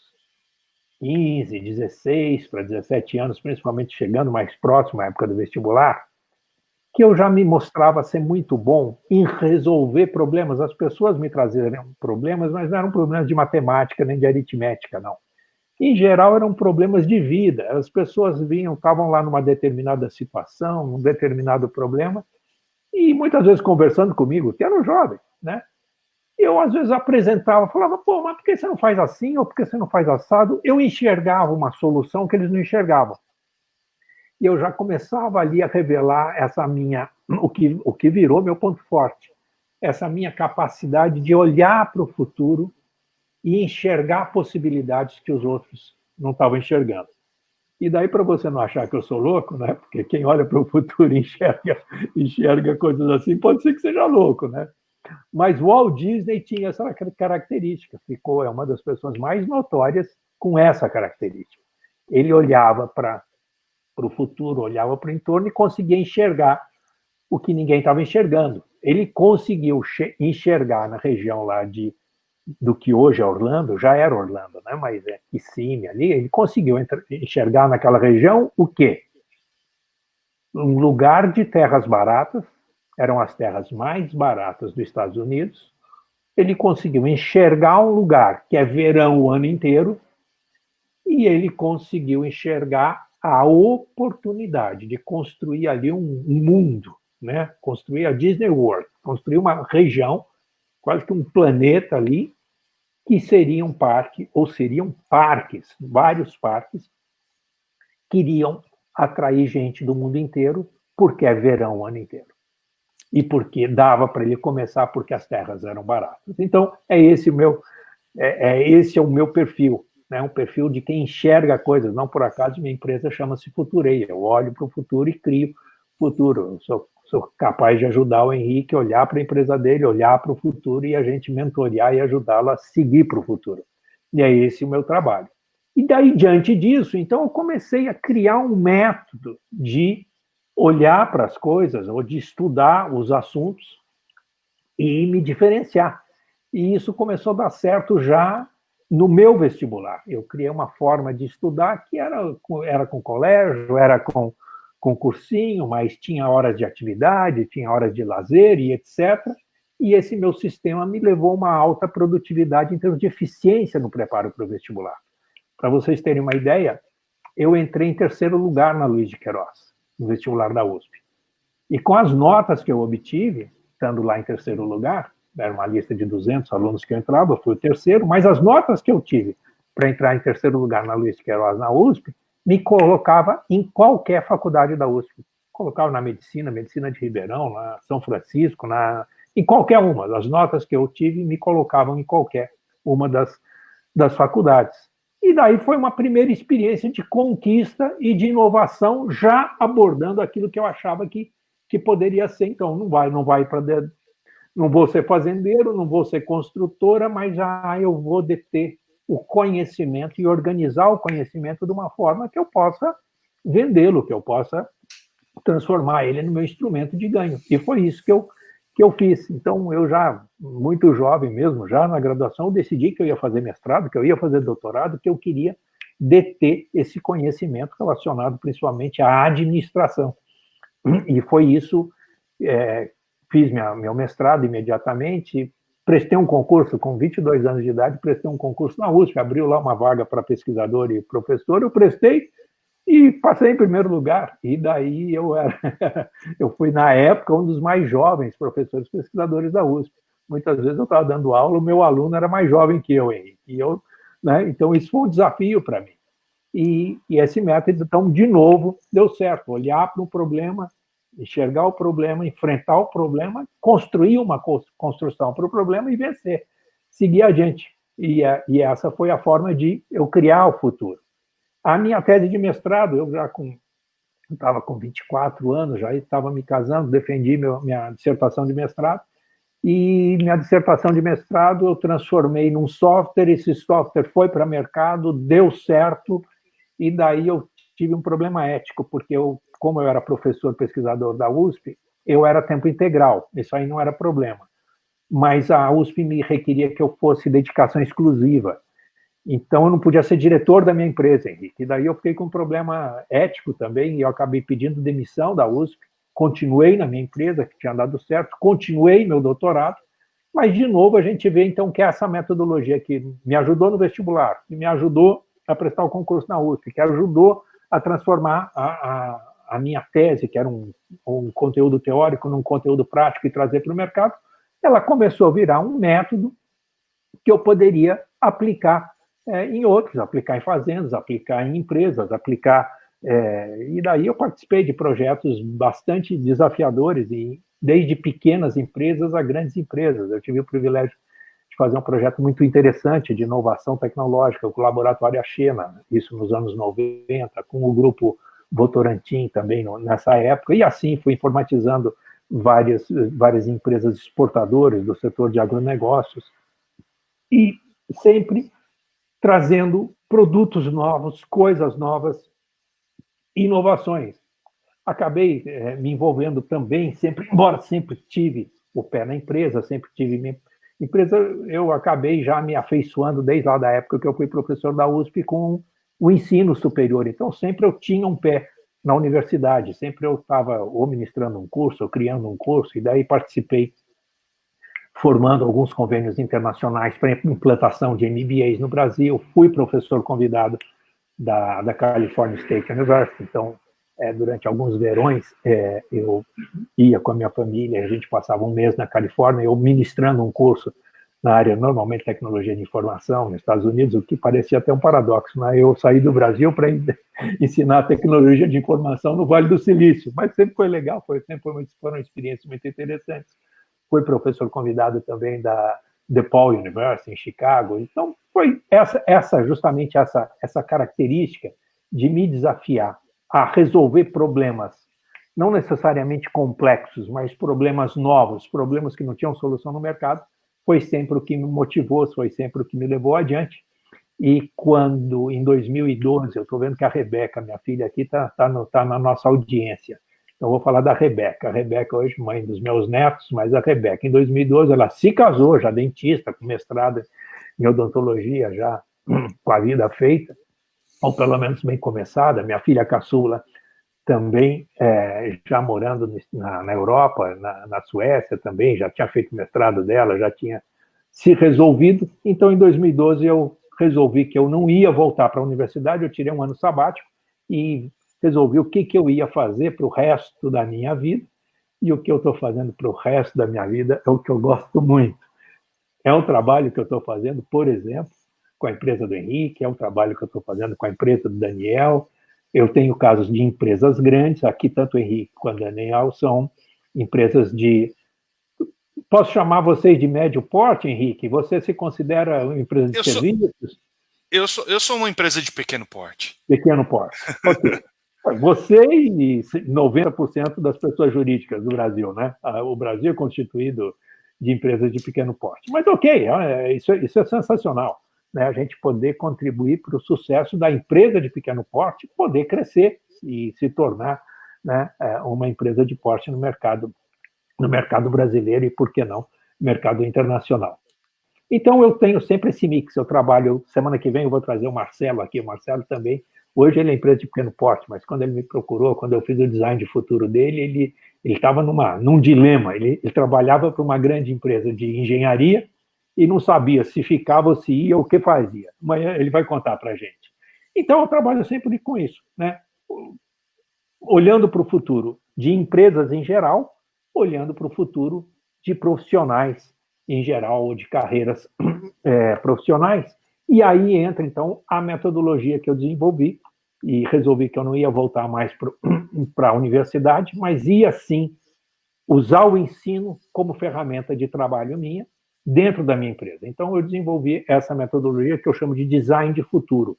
15, 16 para 17 anos, principalmente chegando mais próximo à época do vestibular, que eu já me mostrava ser muito bom em resolver problemas. As pessoas me traziam problemas, mas não eram problemas de matemática nem de aritmética, não. Em geral, eram problemas de vida. As pessoas vinham, estavam lá numa determinada situação, num determinado problema, e muitas vezes conversando comigo, que era um jovem, né? Eu, às vezes, apresentava, falava, pô, mas por que você não faz assim, ou por que você não faz assado? Eu enxergava uma solução que eles não enxergavam. E eu já começava ali a revelar essa minha, o que virou meu ponto forte, essa minha capacidade de olhar para o futuro e enxergar possibilidades que os outros não estavam enxergando. E daí, para você não achar que eu sou louco, né? Porque quem olha para o futuro e enxerga coisas assim, pode ser que seja louco, né? Mas Walt Disney tinha essa característica, é uma das pessoas mais notórias com essa característica. Ele olhava para o futuro, olhava para o entorno e conseguia enxergar o que ninguém estava enxergando. Ele conseguiu enxergar na região lá do que hoje é Orlando, já era Orlando, né? Mas é Kissimmee ali, ele conseguiu enxergar naquela região o quê? Um lugar de terras baratas, eram as terras mais baratas dos Estados Unidos. Ele conseguiu enxergar um lugar que é verão o ano inteiro e ele conseguiu enxergar a oportunidade de construir ali um mundo, né? Construir a Disney World, construir uma região, quase que um planeta ali, que seria um parque, ou seriam parques, vários parques, que iriam atrair gente do mundo inteiro, porque é verão o ano inteiro. E porque dava para ele começar porque as terras eram baratas. Então, esse é o meu perfil, né? Um perfil de quem enxerga coisas. Não por acaso, minha empresa chama-se Futurei. Eu olho para o futuro e crio futuro. Eu sou capaz de ajudar o Henrique a olhar para a empresa dele, olhar para o futuro e a gente mentorear e ajudá-lo a seguir para o futuro. E é esse o meu trabalho. E daí, diante disso, então, eu comecei a criar um método de olhar para as coisas, ou de estudar os assuntos e me diferenciar. E isso começou a dar certo já no meu vestibular. Eu criei uma forma de estudar que era com colégio, era com cursinho, mas tinha horas de atividade, tinha horas de lazer e etc. E esse meu sistema me levou a uma alta produtividade em termos de eficiência no preparo para o vestibular. Para vocês terem uma ideia, eu entrei em terceiro lugar na Luiz de Queiroz, no vestibular da USP. E com as notas que eu obtive, estando lá em terceiro lugar, era uma lista de 200 alunos que eu entrava, eu fui o terceiro, mas as notas que eu tive para entrar em terceiro lugar na Luiz de Queiroz, na USP, me colocava em qualquer faculdade da USP. Colocava na medicina de Ribeirão, na São Francisco, em qualquer uma. As notas que eu tive me colocavam em qualquer uma das faculdades. E daí foi uma primeira experiência de conquista e de inovação, já abordando aquilo que eu achava que poderia ser. Então, não vou ser fazendeiro, não vou ser construtora, mas já eu vou deter o conhecimento e organizar o conhecimento de uma forma que eu possa vendê-lo, que eu possa transformar ele no meu instrumento de ganho. E foi isso que eu fiz. Então, eu já, muito jovem mesmo, já na graduação, eu decidi que eu ia fazer mestrado, que eu ia fazer doutorado, que eu queria deter esse conhecimento relacionado principalmente à administração. E foi isso, fiz meu mestrado imediatamente, prestei um concurso com 22 anos de idade, prestei um concurso na USP, abriu lá uma vaga para pesquisador e professor, eu prestei e passei em primeiro lugar. E daí eu fui, na época, um dos mais jovens professores pesquisadores da USP. Muitas vezes eu estava dando aula, o meu aluno era mais jovem que eu, Henrique. Né? Então, isso foi um desafio para mim. E esse método, então, de novo, deu certo. Olhar para um problema, enxergar o problema, enfrentar o problema, construir uma construção para o problema e vencer. Seguir adiante. E essa foi a forma de eu criar o futuro. A minha tese de mestrado, eu já estava com 24 anos, já estava me casando, defendi minha dissertação de mestrado, e minha dissertação de mestrado eu transformei num software, esse software foi para o mercado, deu certo, e daí eu tive um problema ético, porque como eu era professor pesquisador da USP, eu era tempo integral, isso aí não era problema. Mas a USP me requeria que eu fosse dedicação exclusiva. Então, eu não podia ser diretor da minha empresa, Henrique. E daí eu fiquei com um problema ético também, e eu acabei pedindo demissão da USP, continuei na minha empresa, que tinha dado certo, continuei meu doutorado, mas, de novo, a gente vê, então, que essa metodologia que me ajudou no vestibular, que me ajudou a prestar o concurso na USP, que ajudou a transformar a minha tese, que era um conteúdo teórico, num conteúdo prático e trazer para o mercado. Ela começou a virar um método que eu poderia aplicar em outros, aplicar em fazendas, aplicar em empresas, e daí eu participei de projetos bastante desafiadores, desde pequenas empresas a grandes empresas. Eu tive o privilégio de fazer um projeto muito interessante de inovação tecnológica com o Laboratório Axena, isso nos anos 90, com o grupo Votorantim também nessa época, e assim fui informatizando várias empresas exportadoras do setor de agronegócios, e sempre trazendo produtos novos, coisas novas, inovações. Acabei me envolvendo também, embora sempre tive o pé na empresa, sempre tive minha empresa, eu acabei já me afeiçoando desde lá da época que eu fui professor da USP com o ensino superior. Então, sempre eu tinha um pé na universidade, sempre eu estava ou ministrando um curso, ou criando um curso, e daí participei formando alguns convênios internacionais para implantação de MBAs no Brasil, fui professor convidado da California State University, então, durante alguns verões, eu ia com a minha família, a gente passava um mês na Califórnia, eu ministrando um curso na área, normalmente, tecnologia de informação, nos Estados Unidos, o que parecia até um paradoxo, né? Eu saí do Brasil para ensinar tecnologia de informação no Vale do Silício, mas sempre foi legal, foram experiências muito interessantes. Fui professor convidado também da DePaul University, em Chicago. Então, foi justamente essa característica de me desafiar a resolver problemas, não necessariamente complexos, mas problemas novos, problemas que não tinham solução no mercado, foi sempre o que me motivou, foi sempre o que me levou adiante. E quando, em 2012, eu estou vendo que a Rebeca, minha filha aqui, está na nossa audiência. Então, eu vou falar da Rebeca. A Rebeca hoje, mãe dos meus netos, mas a Rebeca, em 2012, ela se casou, já dentista, com mestrado em odontologia, já com a vida feita, ou pelo menos bem começada. Minha filha caçula também, já morando na Europa, na Suécia também, já tinha feito mestrado dela, já tinha se resolvido. Então, em 2012, eu resolvi que eu não ia voltar para a universidade, eu tirei um ano sabático e resolvi o que eu ia fazer para o resto da minha vida, e o que eu estou fazendo para o resto da minha vida é o que eu gosto muito. É um trabalho que eu estou fazendo, por exemplo, com a empresa do Henrique, é um trabalho que eu estou fazendo com a empresa do Daniel. Eu tenho casos de empresas grandes, aqui tanto o Henrique quanto o Daniel são empresas de... Posso chamar vocês de médio porte, Henrique? Você se considera uma empresa de serviços? Eu sou uma empresa de pequeno porte. Pequeno porte, ok. Você e 90% das pessoas jurídicas do Brasil, né? O Brasil é constituído de empresas de pequeno porte. Mas ok, isso é sensacional, né? A gente poder contribuir para o sucesso da empresa de pequeno porte, poder crescer e se tornar, né, uma empresa de porte no mercado brasileiro e, por que não, mercado internacional. Então, eu tenho sempre esse mix. Eu trabalho, semana que vem eu vou trazer o Marcelo aqui, o Marcelo também. Hoje ele é empresa de pequeno porte, mas quando ele me procurou, quando eu fiz o design de futuro dele, ele estava num dilema. Ele trabalhava para uma grande empresa de engenharia e não sabia se ficava ou se ia ou o que fazia. Amanhã ele vai contar para a gente. Então, eu trabalho sempre com isso, né? Olhando para o futuro de empresas em geral, olhando para o futuro de profissionais em geral, ou de carreiras profissionais. E aí entra, então, a metodologia que eu desenvolvi e resolvi que eu não ia voltar mais para a universidade, mas ia, sim, usar o ensino como ferramenta de trabalho minha dentro da minha empresa. Então, eu desenvolvi essa metodologia que eu chamo de design de futuro.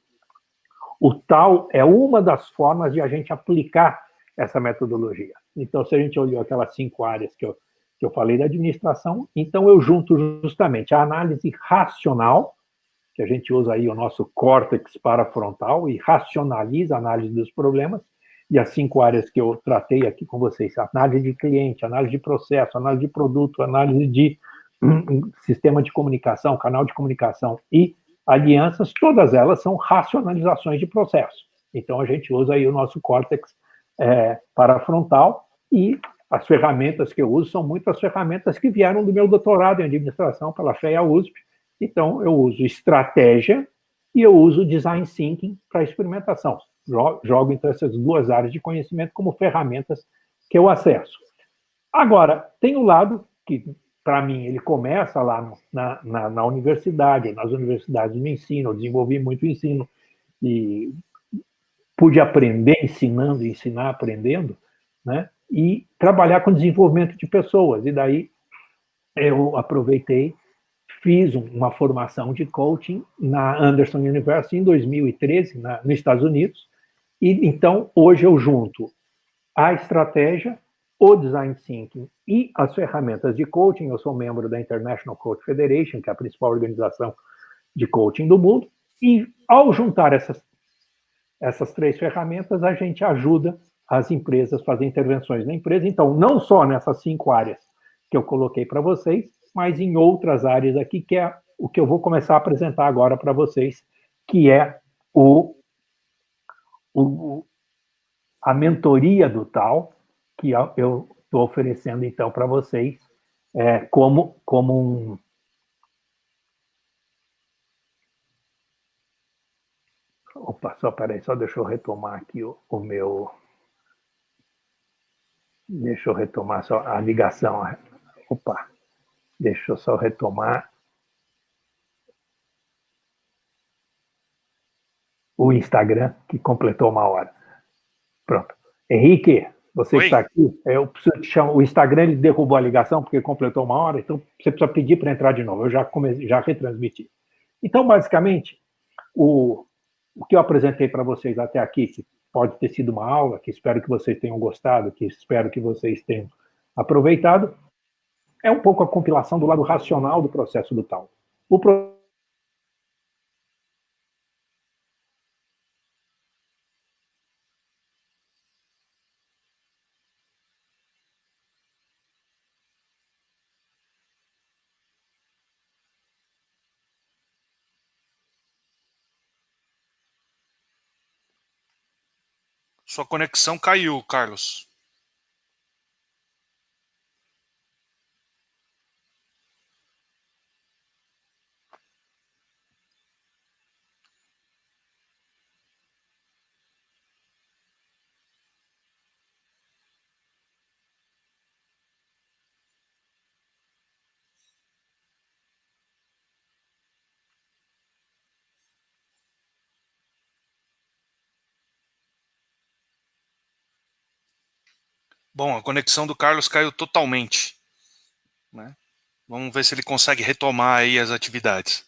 O tal é uma das formas de a gente aplicar essa metodologia. Então, se a gente olhou aquelas 5 áreas que eu falei da administração, então eu junto justamente a análise racional, que a gente usa aí o nosso córtex parafrontal e racionaliza a análise dos problemas, e as 5 áreas que eu tratei aqui com vocês, análise de cliente, análise de processo, análise de produto, análise de sistema de comunicação, canal de comunicação e alianças, todas elas são racionalizações de processo. Então, a gente usa aí o nosso córtex parafrontal, e as ferramentas que eu uso são muitas ferramentas que vieram do meu doutorado em administração pela FEA USP. Então, eu uso estratégia, e eu uso o Design Thinking para experimentação. Jogo, então, essas duas áreas de conhecimento como ferramentas que eu acesso. Agora, tem o lado que, para mim, ele começa lá na universidade, nas universidades de ensino, eu desenvolvi muito ensino e pude aprender ensinando, ensinar aprendendo, né? E trabalhar com desenvolvimento de pessoas. E daí eu aproveitei, fiz uma formação de coaching na Anderson University em 2013, nos Estados Unidos. E então, hoje eu junto a estratégia, o design thinking e as ferramentas de coaching. Eu sou membro da International Coach Federation, que é a principal organização de coaching do mundo. E ao juntar essas três ferramentas, a gente ajuda as empresas a fazer intervenções na empresa. Então, não só nessas 5 áreas que eu coloquei para vocês, mas em outras áreas aqui, que é o que eu vou começar a apresentar agora para vocês, que é a mentoria do tal, que eu estou oferecendo, então, para vocês, como um... Opa, só deixa eu retomar aqui o meu... Deixa eu retomar só a ligação. Opa, deixa eu só retomar o Instagram, que completou 1 hora. Pronto. Henrique, você que Oi? está aqui, eu preciso te chamar. O Instagram ele derrubou a ligação porque completou 1 hora, então você precisa pedir para entrar de novo. Eu já retransmiti. Então, basicamente, o que eu apresentei para vocês até aqui, que pode ter sido uma aula, que espero que vocês tenham gostado, que espero que vocês tenham aproveitado, é um pouco a compilação do lado racional do processo do tal. O Sua conexão caiu, Carlos. Bom, a conexão do Carlos caiu totalmente, né? Vamos ver se ele consegue retomar aí as atividades.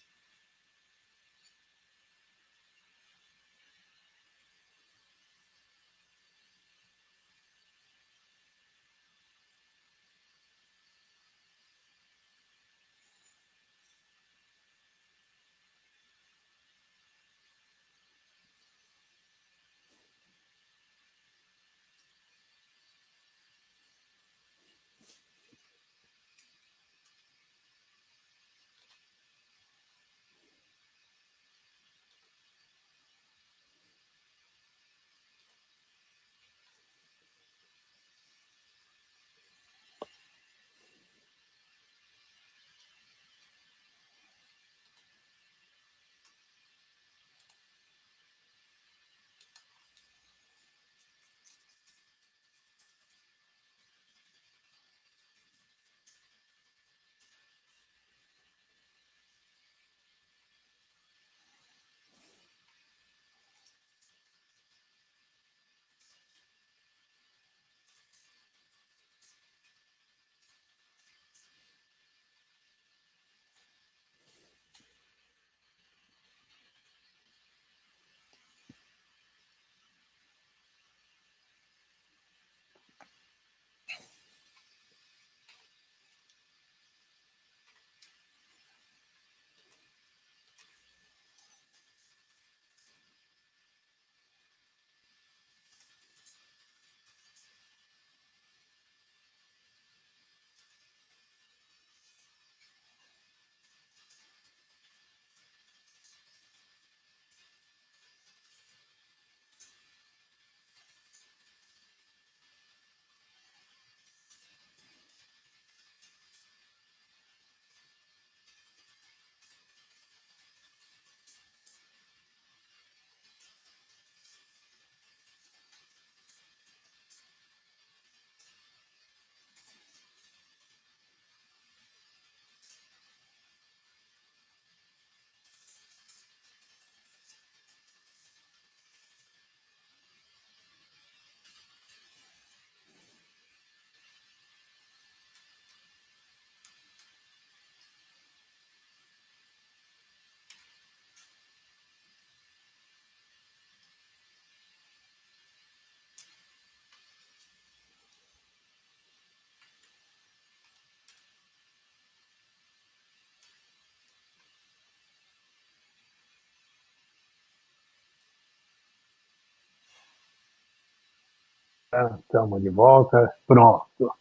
Estamos de volta. Pronto.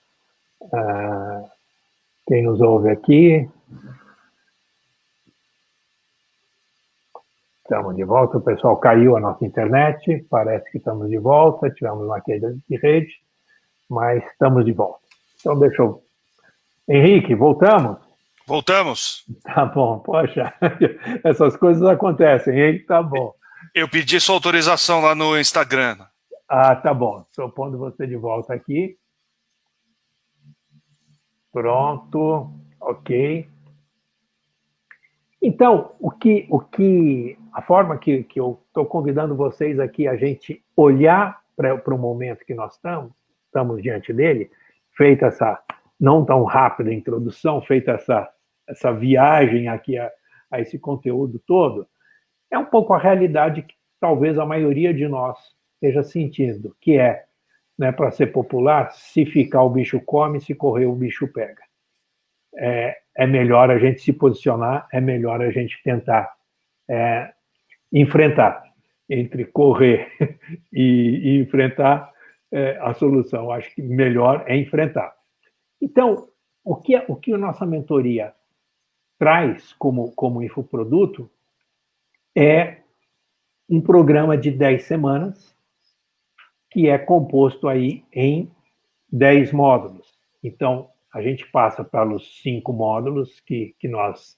Quem nos ouve aqui? Estamos de volta. O pessoal caiu a nossa internet. Parece que estamos de volta. Tivemos uma queda de rede, mas estamos de volta. Então, deixa eu... Henrique, voltamos? Voltamos. Tá bom, poxa, essas coisas acontecem, Henrique, tá bom. Eu pedi sua autorização lá no Instagram. Ah, tá bom. Estou pondo você de volta aqui. Pronto, ok. Então, a forma que eu estou convidando vocês aqui a gente olhar para o momento que nós estamos diante dele, feita essa não tão rápida introdução, feita essa viagem aqui a esse conteúdo todo, é um pouco a realidade que talvez a maioria de nós esteja sentindo, que é, né, para ser popular, se ficar o bicho come, se correr o bicho pega. É melhor a gente se posicionar, é melhor a gente tentar enfrentar. Entre correr e enfrentar, a solução, acho que melhor é enfrentar. Então, o que a nossa mentoria traz como infoproduto é um programa de 10 semanas que é composto aí em 10 módulos. Então, a gente passa pelos 5 módulos que nós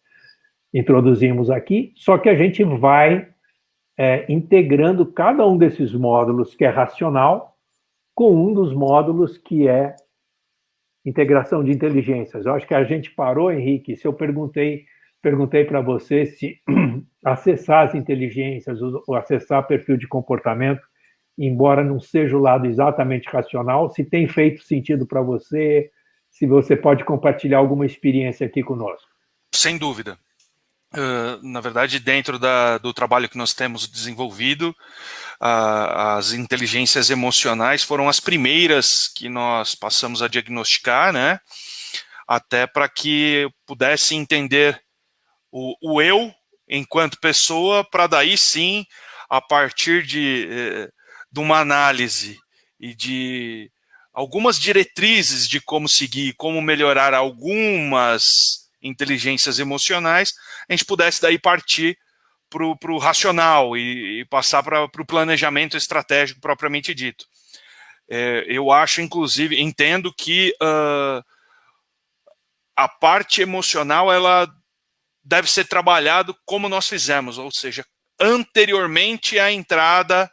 introduzimos aqui, só que a gente vai integrando cada um desses módulos que é racional com um dos módulos que é integração de inteligências. Eu acho que a gente parou, Henrique, se eu perguntei para você se acessar as inteligências ou acessar perfil de comportamento, embora não seja o lado exatamente racional, se tem feito sentido para você, se você pode compartilhar alguma experiência aqui conosco. Sem dúvida. Na verdade, dentro do trabalho que nós temos desenvolvido, as inteligências emocionais foram as primeiras que nós passamos a diagnosticar, né? Até para que eu pudesse entender o eu enquanto pessoa, para daí sim, a partir de uma análise e de algumas diretrizes de como seguir, como melhorar algumas inteligências emocionais, a gente pudesse daí partir para o racional e passar para o planejamento estratégico propriamente dito. Eu acho, inclusive, entendo que a parte emocional ela deve ser trabalhada como nós fizemos, ou seja, anteriormente à entrada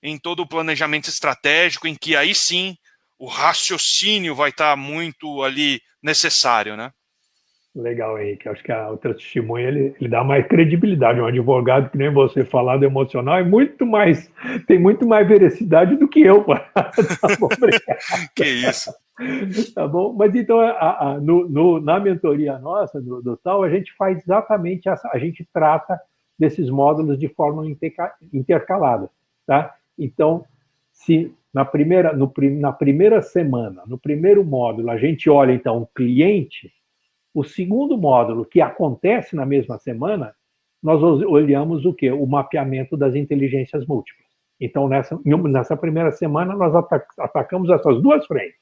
em todo o planejamento estratégico, em que aí sim o raciocínio vai estar muito ali necessário, né? Legal, Henrique. Acho que o teu testemunho ele dá mais credibilidade. Um advogado que nem você falar do emocional tem muito mais veracidade do que eu. Tá bom, obrigado. Que isso. Tá bom? Mas então, na mentoria nossa, do tal, a gente faz exatamente a gente trata desses módulos de forma intercalada, tá? Então, se na primeira semana, no primeiro módulo, a gente olha, então, o cliente. O segundo módulo, que acontece na mesma semana, nós olhamos o quê? O mapeamento das inteligências múltiplas. Então, nessa primeira semana, nós atacamos essas duas frentes.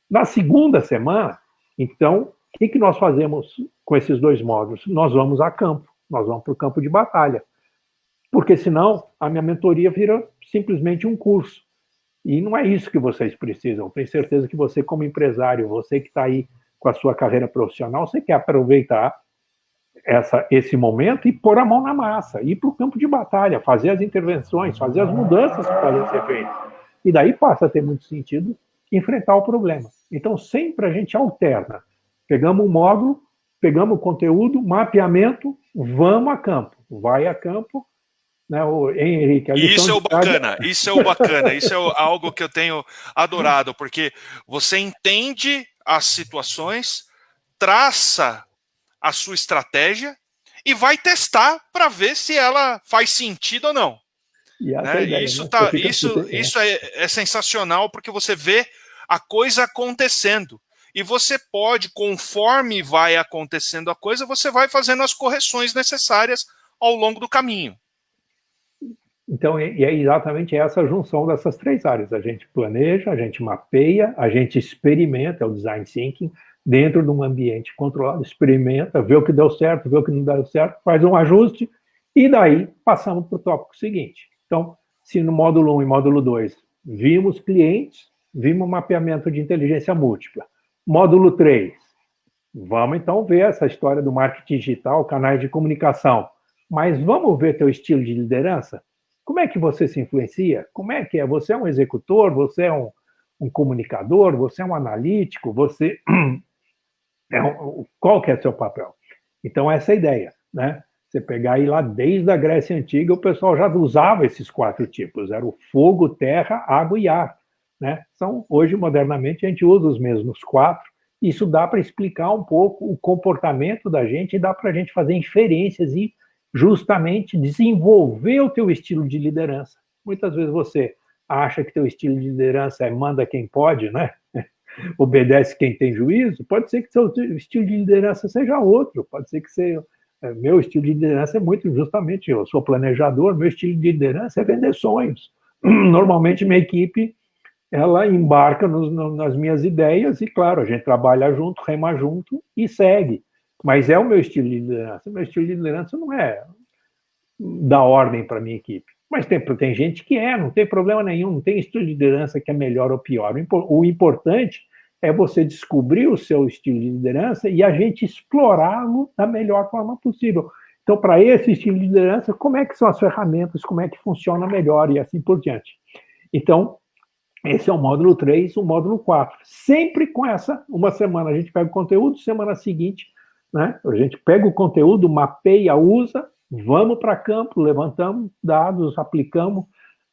Na segunda semana, então, o que nós fazemos com esses dois módulos? Nós vamos a campo, nós vamos para o campo de batalha. Porque senão, a minha mentoria vira simplesmente um curso. E não é isso que vocês precisam. Tenho certeza que você, como empresário, você que está aí com a sua carreira profissional, você quer aproveitar esse momento e pôr a mão na massa, ir para o campo de batalha, fazer as intervenções, fazer as mudanças que podem ser feitas. E daí passa a ter muito sentido enfrentar o problema. Então, sempre a gente alterna. Pegamos um módulo, pegamos o conteúdo, mapeamento, vamos a campo. Vai a campo, né, Henrique? Isso é o bacana, isso é o bacana, isso é algo que eu tenho adorado, porque você entende as situações, traça a sua estratégia e vai testar para ver se ela faz sentido ou não. Né? Ideia, isso é sensacional, porque você vê a coisa acontecendo. E você pode, conforme vai acontecendo a coisa, você vai fazendo as correções necessárias ao longo do caminho. Então, e é exatamente essa junção dessas três áreas. A gente planeja, a gente mapeia, a gente experimenta, é o design thinking, dentro de um ambiente controlado, experimenta, vê o que deu certo, vê o que não deu certo, faz um ajuste, e daí passamos para o tópico seguinte. Então, se no módulo 1 e módulo 2 vimos clientes, vimos mapeamento de inteligência múltipla. Módulo 3, vamos então ver essa história do marketing digital, canais de comunicação. Mas vamos ver teu estilo de liderança? Como é que você se influencia? Como é que é? Você é um executor? Você é um comunicador? Você é um analítico? Você qual que é o seu papel? Então, essa é a ideia, né? Você pegar aí lá desde a Grécia Antiga, o pessoal já usava esses 4 tipos. Era o fogo, terra, água e ar, né? Hoje, modernamente, a gente usa os mesmos 4. Isso dá para explicar um pouco o comportamento da gente e dá para a gente fazer inferências e justamente desenvolver o teu estilo de liderança. Muitas vezes você acha que teu estilo de liderança é manda quem pode, né? Obedece quem tem juízo. Pode ser que seu estilo de liderança seja outro. Pode ser que seja... Meu estilo de liderança é muito justamente, eu sou planejador, meu estilo de liderança é vender sonhos. Normalmente minha equipe, ela embarca nas minhas ideias e, claro, a gente trabalha junto, rema junto e segue. Mas é o meu estilo de liderança. Meu estilo de liderança não é dar ordem para a minha equipe. Mas tem gente que não tem problema nenhum, não tem estilo de liderança que é melhor ou pior. O importante é você descobrir o seu estilo de liderança e a gente explorá-lo da melhor forma possível. Então, para esse estilo de liderança, como é que são as ferramentas, como é que funciona melhor e assim por diante. Então, esse é o módulo 3, o módulo 4. Sempre com uma semana a gente pega o conteúdo, semana seguinte, né, a gente pega o conteúdo, mapeia, usa, vamos para campo, levantamos dados, aplicamos,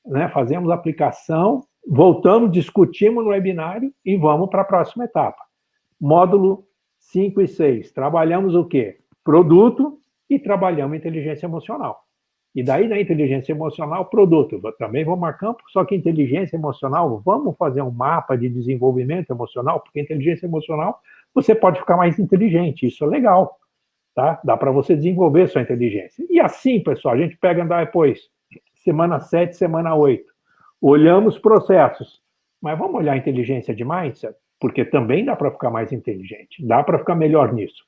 né, fazemos aplicação, voltamos, discutimos no webinário e vamos para a próxima etapa. Módulo 5 e 6, trabalhamos o quê? Produto e trabalhamos inteligência emocional. E daí, na inteligência emocional, produto. Também vamos a campo, só que inteligência emocional, vamos fazer um mapa de desenvolvimento emocional, porque inteligência emocional, você pode ficar mais inteligente, isso é legal, tá? Dá para você desenvolver sua inteligência. E assim, pessoal, a gente pega depois, semana 7, semana 8. Olhamos processos, mas vamos olhar a inteligência de mindset, porque também dá para ficar mais inteligente, dá para ficar melhor nisso.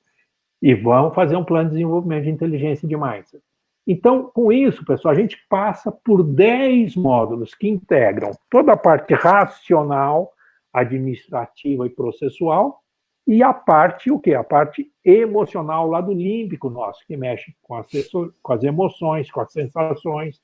E vamos fazer um plano de desenvolvimento de inteligência de mindset. Então, com isso, pessoal, a gente passa por 10 módulos que integram toda a parte racional, administrativa e processual, e a parte, o quê? A parte emocional lá do límbico nosso, que mexe com as emoções, com as sensações,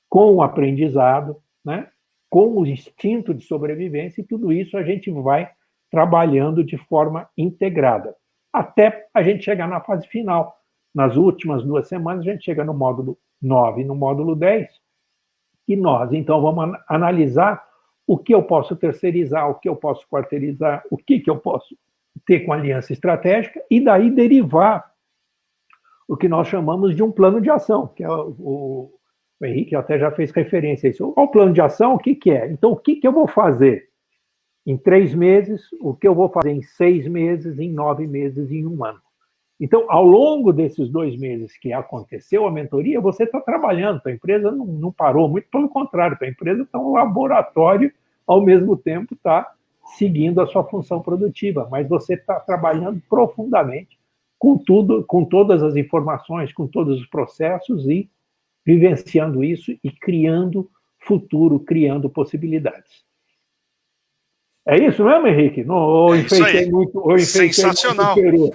com o aprendizado, né? Com o instinto de sobrevivência, e tudo isso a gente vai trabalhando de forma integrada, até a gente chegar na fase final. Nas últimas 2 semanas, a gente chega no módulo 9 e no módulo 10, e nós, então, vamos analisar o que eu posso terceirizar, o que eu posso quarteirizar, o que eu posso ter com aliança estratégica, e daí derivar o que nós chamamos de um plano de ação, que é o Henrique até já fez referência a isso. O plano de ação, o que é? Então, o que eu vou fazer em 3 meses, o que eu vou fazer em 6 meses, em 9 meses, em 1 ano. Então, ao longo desses 2 meses que aconteceu a mentoria, você está trabalhando, a empresa não parou, muito pelo contrário, a empresa está um laboratório, ao mesmo tempo está seguindo a sua função produtiva, mas você está trabalhando profundamente com tudo, com todas as informações, com todos os processos e vivenciando isso e criando futuro, criando possibilidades. É isso mesmo, Henrique? Ou enfeitei muito, sensacional. Muito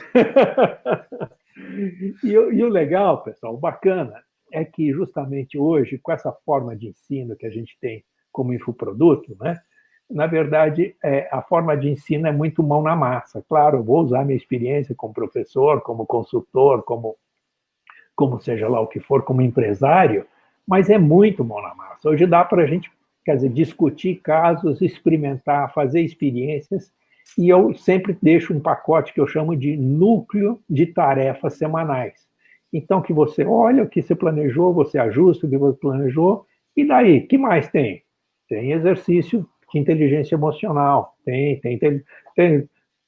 e o legal, pessoal, o bacana, é que justamente hoje, com essa forma de ensino que a gente tem como infoproduto, né, na verdade, a forma de ensino é muito mão na massa. Claro, eu vou usar minha experiência como professor, como consultor, como seja lá o que for, como empresário, mas é muito mão na massa. Hoje dá para a gente, quer dizer, discutir casos, experimentar, fazer experiências, e eu sempre deixo um pacote que eu chamo de núcleo de tarefas semanais. Então, que você olha o que você planejou, você ajusta o que você planejou, e daí, o que mais tem? Tem exercício de inteligência emocional, tem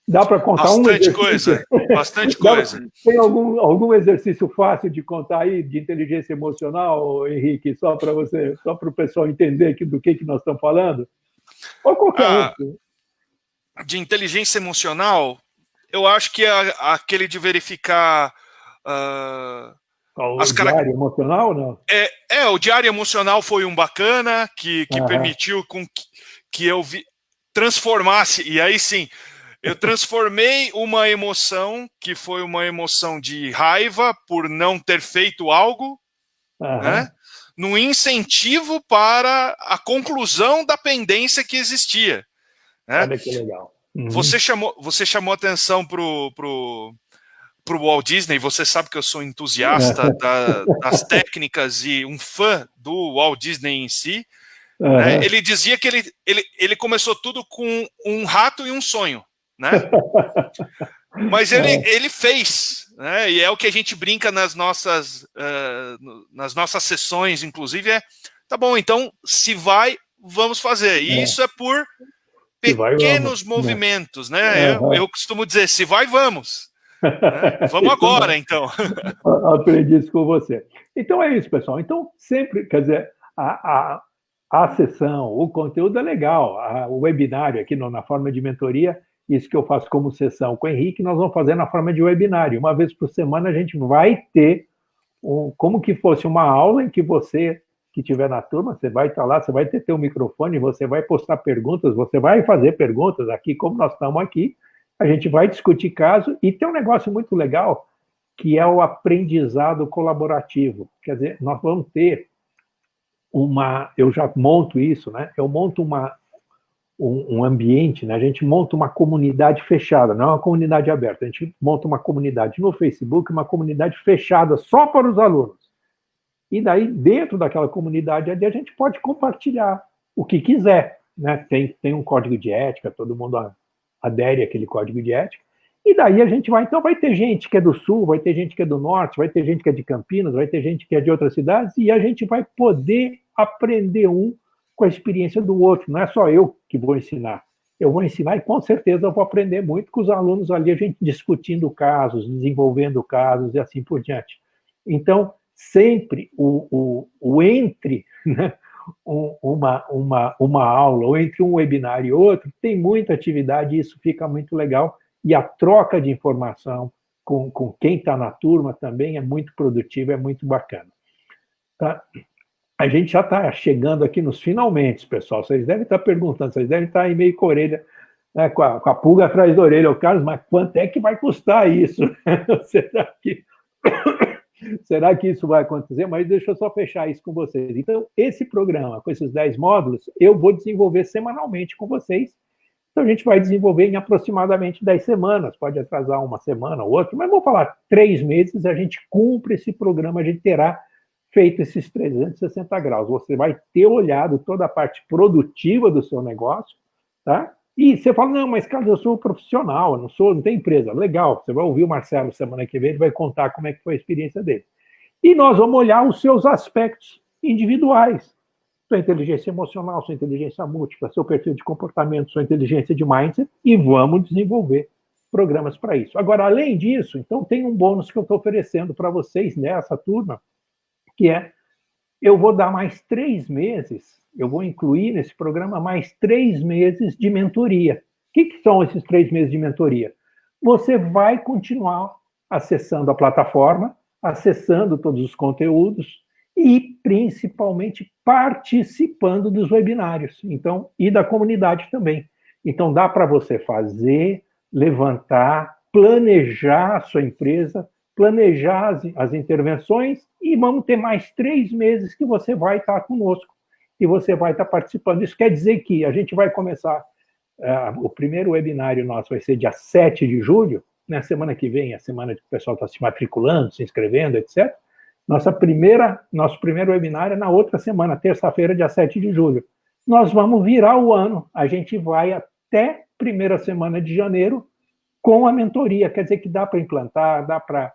Dá para contar um Bastante exercício? coisa, bastante coisa. Tem algum exercício fácil de contar aí de inteligência emocional, Henrique, só para o pessoal entender do que nós estamos falando? Ou qualquer um. De inteligência emocional, eu acho que é aquele de verificar O diário emocional, não? O diário emocional foi um bacana que permitiu que eu transformasse, e aí sim, eu transformei uma emoção que foi uma emoção de raiva por não ter feito algo, né, num incentivo para a conclusão da pendência que existia. Né? Olha que legal. Você chamou atenção pro Walt Disney, você sabe que eu sou entusiasta das técnicas e um fã do Walt Disney em si. Né? Ele dizia que ele começou tudo com um rato e um sonho. Né? Mas ele fez, né? E é o que a gente brinca nas nossas sessões, inclusive, tá bom, então se vai, vamos fazer. E isso é por pequenos movimentos, né? Eu costumo dizer, se vai, vamos. Né? Vamos agora, então. Aprendi isso com você. Então é isso, pessoal. Então, sempre, quer dizer, a sessão, o conteúdo é legal. O webinário aqui na forma de mentoria, isso que eu faço como sessão com o Henrique, nós vamos fazer na forma de webinário. Uma vez por semana a gente vai ter como que fosse uma aula em que você que estiver na turma, você vai estar lá, você vai ter um microfone, você vai postar perguntas, você vai fazer perguntas aqui, como nós estamos aqui, a gente vai discutir caso, e tem um negócio muito legal, que é o aprendizado colaborativo. Quer dizer, nós vamos ter eu já monto isso, né? Eu monto um ambiente, né? A gente monta uma comunidade fechada, não é uma comunidade aberta, a gente monta uma comunidade no Facebook, uma comunidade fechada só para os alunos. E daí, dentro daquela comunidade ali, a gente pode compartilhar o que quiser, né? Tem um código de ética, todo mundo adere àquele código de ética, e daí a gente vai ter gente que é do Sul, vai ter gente que é do Norte, vai ter gente que é de Campinas, vai ter gente que é de outras cidades, e a gente vai poder aprender com a experiência do outro, não é só eu que vou ensinar, eu vou ensinar e com certeza eu vou aprender muito com os alunos ali, a gente discutindo casos, desenvolvendo casos e assim por diante. Então, sempre o entre, né, uma aula, ou entre um webinar e outro, tem muita atividade e isso fica muito legal, e a troca de informação com quem está na turma também é muito produtiva, é muito bacana. Tá? A gente já está chegando aqui nos finalmente, pessoal, vocês devem estar perguntando, vocês devem estar aí meio com a orelha, né, com a pulga atrás da orelha, Carlos, mas quanto é que vai custar isso? Será que isso vai acontecer? Mas deixa eu só fechar isso com vocês. Então, esse programa, com esses 10 módulos, eu vou desenvolver semanalmente com vocês. Então, a gente vai desenvolver em aproximadamente 10 semanas. Pode atrasar uma semana ou outra, mas vou falar 3 meses, a gente cumpre esse programa, a gente terá feito esses 360 graus. Você vai ter olhado toda a parte produtiva do seu negócio, tá? E você fala, não, mas Carlos, eu sou profissional, não tenho empresa. Legal, você vai ouvir o Marcelo semana que vem, ele vai contar como é que foi a experiência dele. E nós vamos olhar os seus aspectos individuais. Sua inteligência emocional, sua inteligência múltipla, seu perfil de comportamento, sua inteligência de mindset, e vamos desenvolver programas para isso. Agora, além disso, então tem um bônus que eu estou oferecendo para vocês nessa turma, que é, eu vou dar mais 3 meses, eu vou incluir nesse programa mais 3 meses de mentoria. O que são esses 3 meses de mentoria? Você vai continuar acessando a plataforma, acessando todos os conteúdos e, principalmente, participando dos webinários. Então, e da comunidade também. Então, dá para você fazer, levantar, planejar a sua empresa, planejar as intervenções, e vamos ter mais 3 meses que você vai estar conosco e você vai estar participando. Isso quer dizer que a gente vai começar, o primeiro webinário nosso vai ser dia 7 de julho, na semana que vem, a semana que o pessoal está se matriculando, se inscrevendo, etc. Nosso primeiro webinário é na outra semana, terça-feira, dia 7 de julho. Nós vamos virar o ano, a gente vai até primeira semana de janeiro com a mentoria, quer dizer que dá para implantar, dá para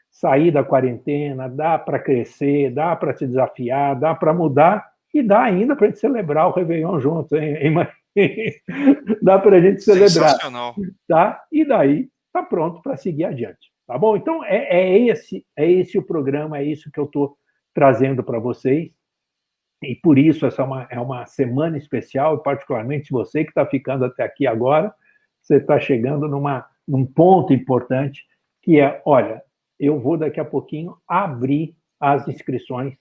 sair da quarentena, dá para crescer, dá para se desafiar, dá para mudar E dá ainda para a gente celebrar o Réveillon juntos, hein? Dá para a gente celebrar. Sensacional. Tá? E daí está pronto para seguir adiante. Tá bom? Então, esse o programa, é isso que eu estou trazendo para vocês. E por isso essa é uma semana especial, e particularmente você que está ficando até aqui agora, você está chegando num ponto importante, que é, olha, eu vou daqui a pouquinho abrir as inscrições,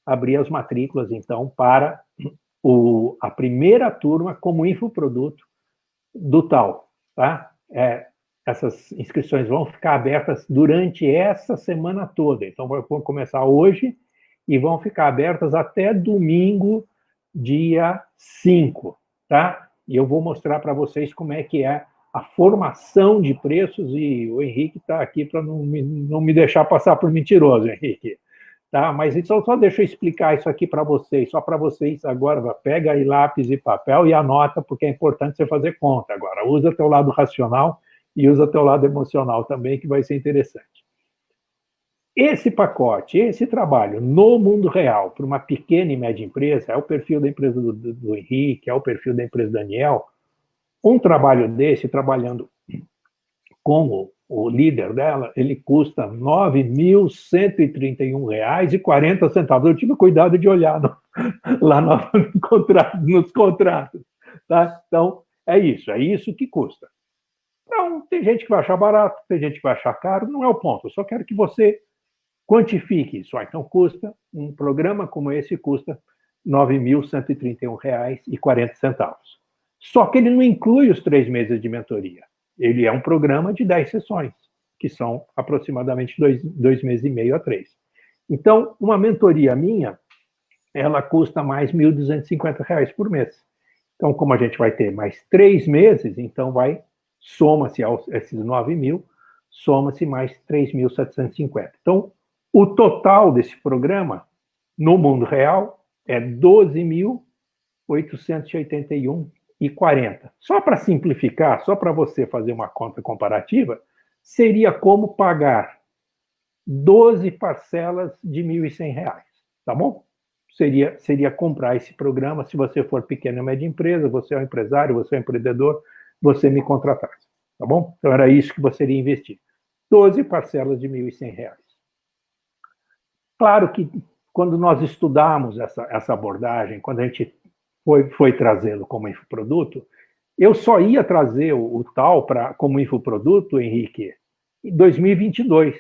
abrir as matrículas, então, para a primeira turma como infoproduto do TAL, tá? Essas inscrições vão ficar abertas durante essa semana toda, então vão começar hoje e vão ficar abertas até domingo, dia 5, tá? E eu vou mostrar para vocês como é que é a formação de preços, e o Henrique está aqui para não me deixar passar por mentiroso, Henrique. Tá? Mas então só deixa eu explicar isso aqui para vocês, só para vocês agora, pega aí lápis e papel e anota, porque é importante você fazer conta agora. Usa teu lado racional e usa teu lado emocional também, que vai ser interessante. Esse pacote, esse trabalho no mundo real, para uma pequena e média empresa, é o perfil da empresa do Henrique, é o perfil da empresa do Daniel. Um trabalho desse, trabalhando como o líder dela, ele custa R$ 9.131,40. Eu tive cuidado de olhar lá nos contratos. Tá? Então, é isso que custa. Então, tem gente que vai achar barato, tem gente que vai achar caro, não é o ponto. Eu só quero que você quantifique isso. Então, um programa como esse custa R$ 9.131,40. Só que ele não inclui os 3 meses de mentoria. Ele é um programa de 10 sessões, que são aproximadamente 2 meses e meio a 3. Então, uma mentoria minha, ela custa mais R$ 1.250 por mês. Então, como a gente vai ter mais 3 meses, então soma-se esses 9.000, soma-se mais 3.750. Então, o total desse programa, no mundo real, é 12.881,40. Só para simplificar, só para você fazer uma conta comparativa, seria como pagar 12 parcelas de R$ 1.100, tá bom? Seria comprar esse programa, se você for pequena e média empresa, você é um empresário, você é um empreendedor, você me contratasse, tá bom? Então era isso que você iria investir. 12 parcelas de R$ 1.100. Claro que quando nós estudamos essa abordagem, quando a gente foi trazê-lo como infoproduto, eu só ia trazer o TAL como infoproduto, Henrique, em 2022.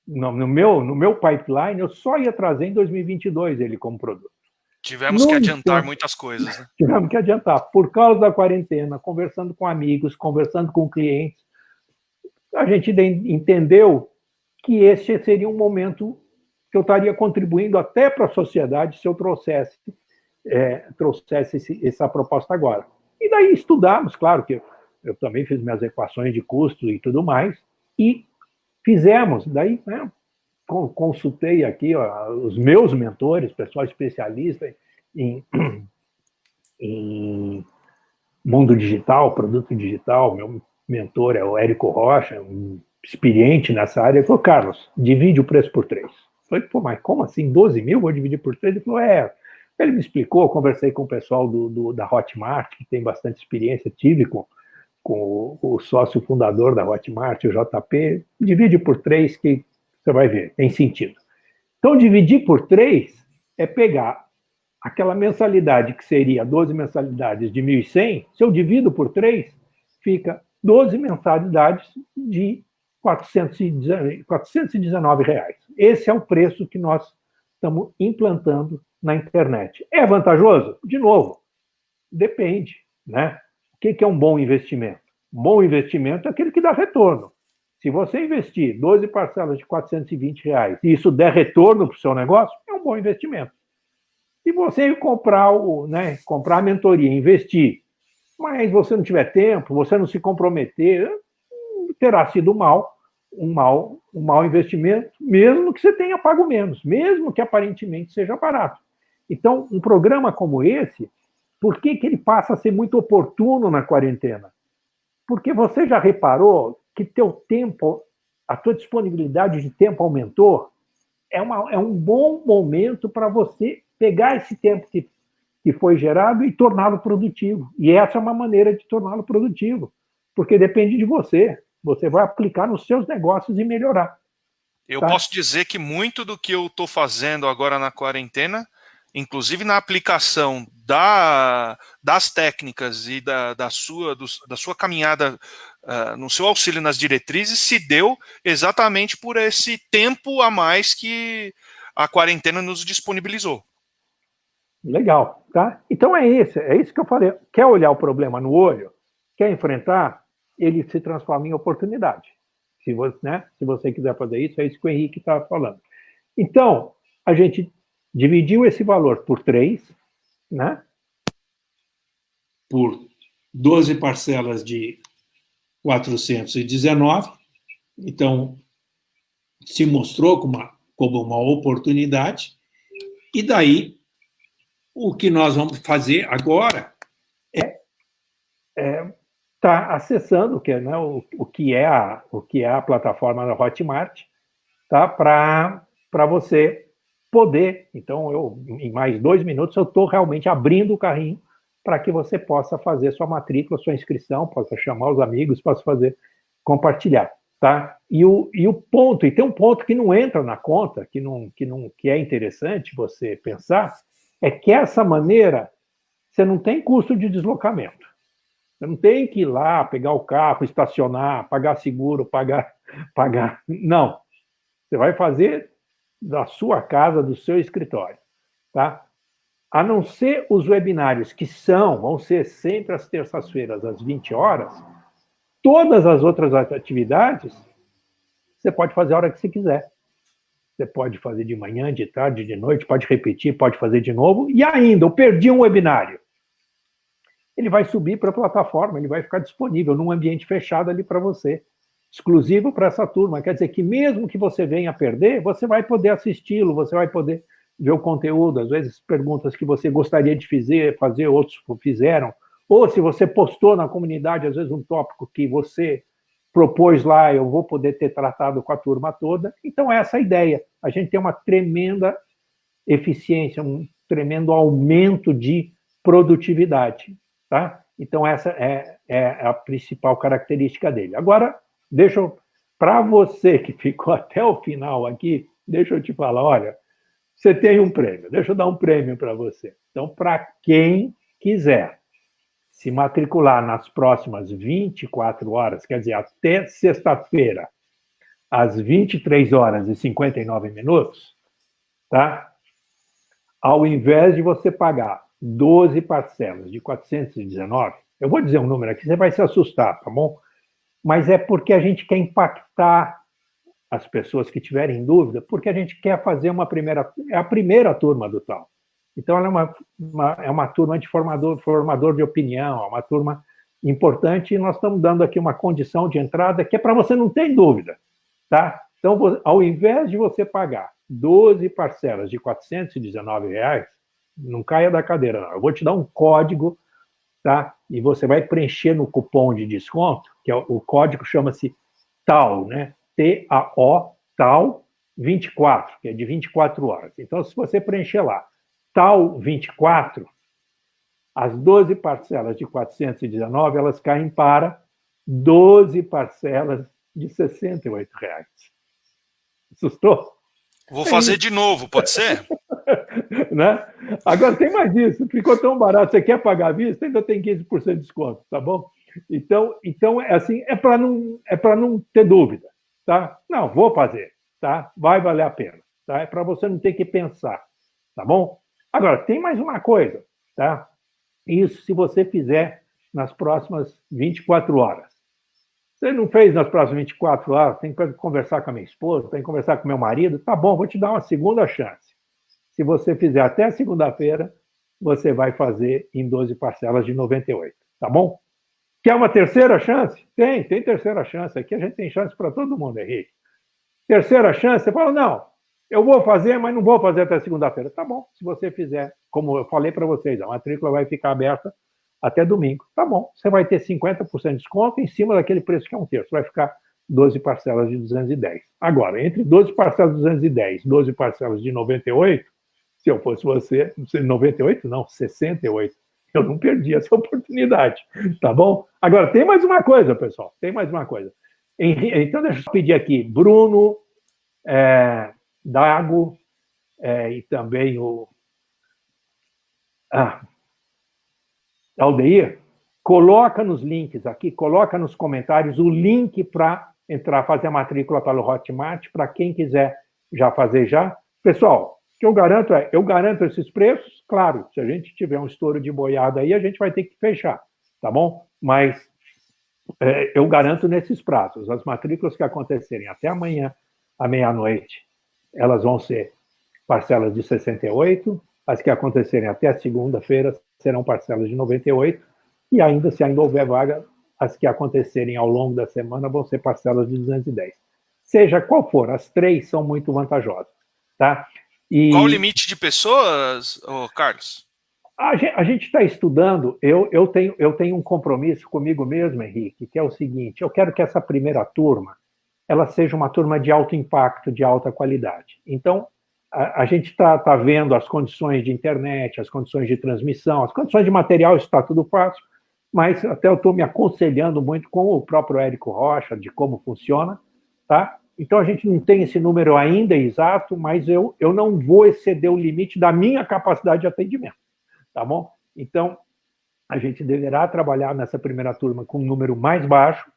No meu pipeline, eu só ia trazer em 2022 ele como produto. Tivemos que adiantar muitas coisas, né? Tivemos que adiantar. Por causa da quarentena, conversando com amigos, conversando com clientes, a gente entendeu que esse seria um momento que eu estaria contribuindo até para a sociedade se eu trouxesse essa proposta agora. E daí estudamos, claro que eu também fiz minhas equações de custo e tudo mais, e fizemos, daí, né, consultei aqui os meus mentores, pessoal especialista em mundo digital, produto digital. Meu mentor é o Érico Rocha, um experiente nessa área. Ele falou: Carlos, divide o preço por 3. Eu falei: pô, mas como assim? 12 mil, vou dividir por 3? Ele falou: Ele me explicou, eu conversei com o pessoal da Hotmart, que tem bastante experiência, tive com o sócio fundador da Hotmart, o JP, divide por 3 que você vai ver, tem sentido. Então, dividir por 3 é pegar aquela mensalidade que seria 12 mensalidades de 1.100, se eu divido por 3, fica 12 mensalidades de R$419. Esse é o preço que nós estamos implantando na internet. É vantajoso? De novo, depende, né? O que é um bom investimento? Um bom investimento é aquele que dá retorno. Se você investir 12 parcelas de R$420 e isso der retorno para o seu negócio, é um bom investimento. Se você comprar a mentoria, investir, mas você não tiver tempo, você não se comprometer, terá sido um mau investimento, mesmo que você tenha pago menos, mesmo que aparentemente seja barato. Então, um programa como esse, por que ele passa a ser muito oportuno na quarentena? Porque você já reparou que teu tempo, a tua disponibilidade de tempo aumentou? É um bom momento para você pegar esse tempo que que foi gerado e torná-lo produtivo. E essa é uma maneira de torná-lo produtivo, porque depende de você. Você vai aplicar nos seus negócios e melhorar. Eu Tá? posso dizer que muito do que eu estou fazendo agora na quarentena, inclusive na aplicação das técnicas e da sua caminhada no seu auxílio nas diretrizes, se deu exatamente por esse tempo a mais que a quarentena nos disponibilizou. Legal, tá? Então é isso que eu falei. Quer olhar o problema no olho? Quer enfrentar? Ele se transforma em oportunidade. Se você quiser fazer isso, é isso que o Henrique está falando. Então, a gente dividiu esse valor por 3, né? Por 12 parcelas de 419. Então, se mostrou como uma oportunidade. E daí, o que nós vamos fazer agora é tá acessando o que é a plataforma da Hotmart, tá? Para você poder. Então, em mais 2 minutos, eu estou realmente abrindo o carrinho para que você possa fazer sua matrícula, sua inscrição, possa chamar os amigos, possa compartilhar, tá? E tem um ponto que não entra na conta, que é interessante você pensar, é que essa maneira você não tem custo de deslocamento. Você não tem que ir lá, pegar o carro, estacionar, pagar seguro, pagar. Não. Você vai fazer da sua casa, do seu escritório, tá? A não ser os webinários, que vão ser sempre às terças-feiras, às 20 horas, todas as outras atividades, você pode fazer a hora que você quiser. Você pode fazer de manhã, de tarde, de noite, pode repetir, pode fazer de novo. E ainda, eu perdi um webinário. Ele vai subir para a plataforma, ele vai ficar disponível num ambiente fechado ali para você, exclusivo para essa turma. Quer dizer que mesmo que você venha perder, você vai poder assisti-lo, você vai poder ver o conteúdo, às vezes perguntas que você gostaria de fazer, outros fizeram, ou se você postou na comunidade, às vezes um tópico que você propôs lá, eu vou poder ter tratado com a turma toda. Então, essa é a ideia. A gente tem uma tremenda eficiência, um tremendo aumento de produtividade. Tá? Então, essa é a principal característica dele. Agora, para você que ficou até o final aqui, deixa eu te falar, olha, você tem um prêmio, deixa eu dar um prêmio para você. Então, para quem quiser se matricular nas próximas 24 horas, quer dizer, até sexta-feira, às 23h59, tá? Ao invés de você pagar 12 parcelas de 419, eu vou dizer um número aqui, você vai se assustar, tá bom? Mas é porque a gente quer impactar as pessoas que tiverem dúvida, porque a gente quer fazer a primeira turma do tal. Então, ela é uma turma de formador de opinião, é uma turma importante, e nós estamos dando aqui uma condição de entrada que é para você não ter dúvida, tá? Então, ao invés de você pagar 12 parcelas de R$ 419, não caia da cadeira, não. Eu vou te dar um código, tá? E você vai preencher no cupom de desconto, que o código chama-se TAO, né? TAO, TAO 24, que é de 24 horas. Então, se você preencher lá, TAO 24, as 12 parcelas de R$ 419, elas caem para 12 parcelas de R$ 68. Assustou? Vou fazer de novo, pode ser? Né? Agora tem mais isso, ficou tão barato, você quer pagar à vista, ainda tem 15% de desconto, tá bom? Então é assim, é para não ter dúvida, tá? Não, vou fazer, tá? Vai valer a pena, tá? É para você não ter que pensar, tá bom? Agora, tem mais uma coisa, tá? Isso se você fizer nas próximas 24 horas. Você não fez nas próximas 24 horas, tem que conversar com a minha esposa, tem que conversar com meu marido, tá bom, vou te dar uma segunda chance. Se você fizer até segunda-feira, você vai fazer em 12 parcelas de 98, tá bom? Quer uma terceira chance? Tem terceira chance. Aqui a gente tem chance para todo mundo, Henrique. Terceira chance, você fala, não, eu vou fazer, mas não vou fazer até segunda-feira. Tá bom, se você fizer, como eu falei para vocês, a matrícula vai ficar aberta até domingo. Tá bom, você vai ter 50% de desconto em cima daquele preço que é 1/3. Vai ficar 12 parcelas de 210. Agora, entre 12 parcelas de 210 e 12 parcelas de 98, Se eu fosse você, 98, não, 68. Eu não perdi essa oportunidade, tá bom? Agora, tem mais uma coisa, pessoal, tem mais uma coisa. Então, deixa eu pedir aqui, Bruno, Dago, e também o Aldeir, coloca nos links aqui, coloca nos comentários o link para entrar, fazer a matrícula pelo Hotmart, para quem quiser já fazer já. Pessoal, o que eu garanto eu garanto esses preços, claro, se a gente tiver um estouro de boiada aí, a gente vai ter que fechar, tá bom? Mas eu garanto nesses prazos, as matrículas que acontecerem até amanhã, à meia-noite, elas vão ser parcelas de 68, as que acontecerem até a segunda-feira serão parcelas de 98, e ainda, se ainda houver vaga, as que acontecerem ao longo da semana vão ser parcelas de 210. Seja qual for, as três são muito vantajosas, tá? Qual o limite de pessoas, Carlos? A gente está estudando, eu tenho um compromisso comigo mesmo, Henrique, que é o seguinte, eu quero que essa primeira turma, ela seja uma turma de alto impacto, de alta qualidade. Então, a gente está vendo as condições de internet, as condições de transmissão, as condições de material, isso está tudo fácil, mas até eu estou me aconselhando muito com o próprio Érico Rocha, de como funciona, tá? Então, a gente não tem esse número ainda exato, mas eu não vou exceder o limite da minha capacidade de atendimento, tá bom? Então, a gente deverá trabalhar nessa primeira turma com um número mais baixo,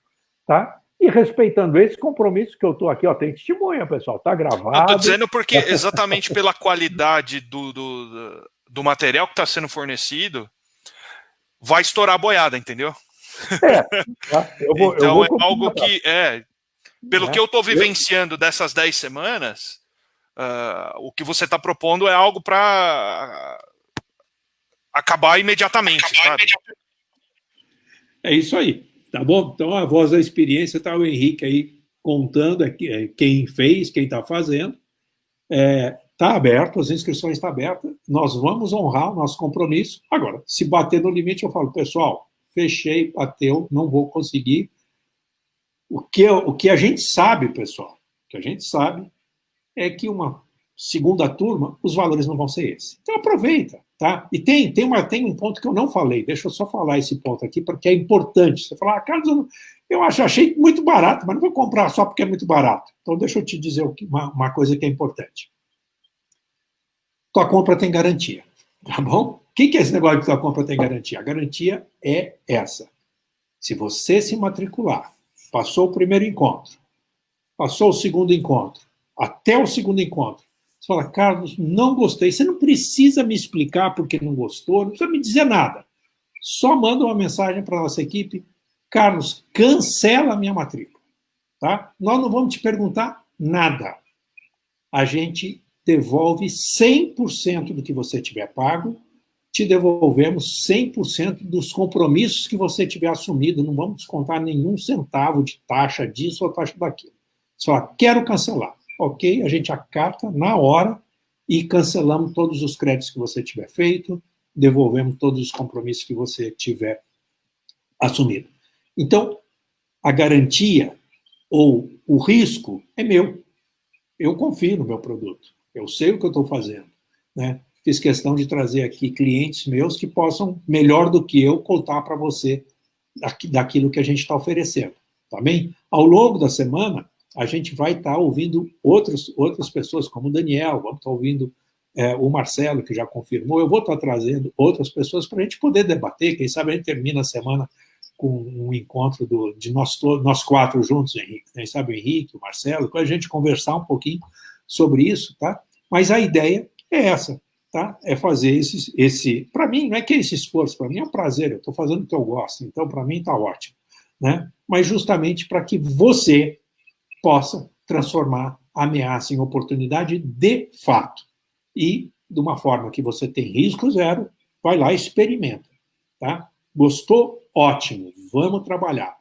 tá? E respeitando esse compromisso que eu estou aqui, tem testemunha, pessoal, está gravado. Eu estou dizendo porque exatamente pela qualidade do material que está sendo fornecido, vai estourar a boiada, entendeu? Então é algo que, pelo que eu estou vivenciando dessas 10 semanas, o que você está propondo é algo para acabar imediatamente, sabe? É isso aí, tá bom? Então, a voz da experiência está o Henrique aí contando quem fez, quem está fazendo. Está aberto, as inscrições estão abertas, nós vamos honrar o nosso compromisso. Agora, se bater no limite, eu falo, pessoal, fechei, bateu, não vou conseguir. O que a gente sabe, pessoal, o que a gente sabe é que uma segunda turma, os valores não vão ser esses. Então, aproveita, tá? E tem um ponto que eu não falei, deixa eu só falar esse ponto aqui, porque é importante. Você fala, Carlos, eu achei muito barato, mas não vou comprar só porque é muito barato. Então, deixa eu te dizer uma coisa que é importante. Tua compra tem garantia, tá bom? O que é esse negócio de tua compra tem garantia? A garantia é essa. Se você se matricular, passou o primeiro encontro, passou o segundo encontro, até o segundo encontro, você fala, Carlos, não gostei. Você não precisa me explicar porque não gostou, não precisa me dizer nada. Só manda uma mensagem para a nossa equipe, Carlos, cancela a minha matrícula. Tá? Nós não vamos te perguntar nada. A gente devolve 100% do que você tiver pago, te devolvemos 100% dos compromissos que você tiver assumido, não vamos descontar nenhum centavo de taxa disso ou taxa daquilo. Só quero cancelar. Ok, a gente acata na hora e cancelamos todos os créditos que você tiver feito, devolvemos todos os compromissos que você tiver assumido. Então, a garantia ou o risco é meu. Eu confio no meu produto. Eu sei o que eu estou fazendo, né? Fiz questão de trazer aqui clientes meus que possam, melhor do que eu, contar para você daquilo que a gente está oferecendo, tá bem? Ao longo da semana, a gente vai estar ouvindo outras pessoas, como o Daniel, vamos estar ouvindo o Marcelo, que já confirmou, eu vou estar trazendo outras pessoas para a gente poder debater, quem sabe a gente termina a semana com um encontro de nós quatro juntos, Henrique, quem sabe o Henrique, o Marcelo, para a gente conversar um pouquinho sobre isso, tá? Mas a ideia é essa, tá? É fazer para mim, não é que é esse esforço, para mim é um prazer, eu estou fazendo o que eu gosto, então para mim está ótimo, né? Mas justamente para que você possa transformar a ameaça em oportunidade de fato. E, de uma forma que você tem risco zero, vai lá e experimenta, tá? Gostou? Ótimo, vamos trabalhar.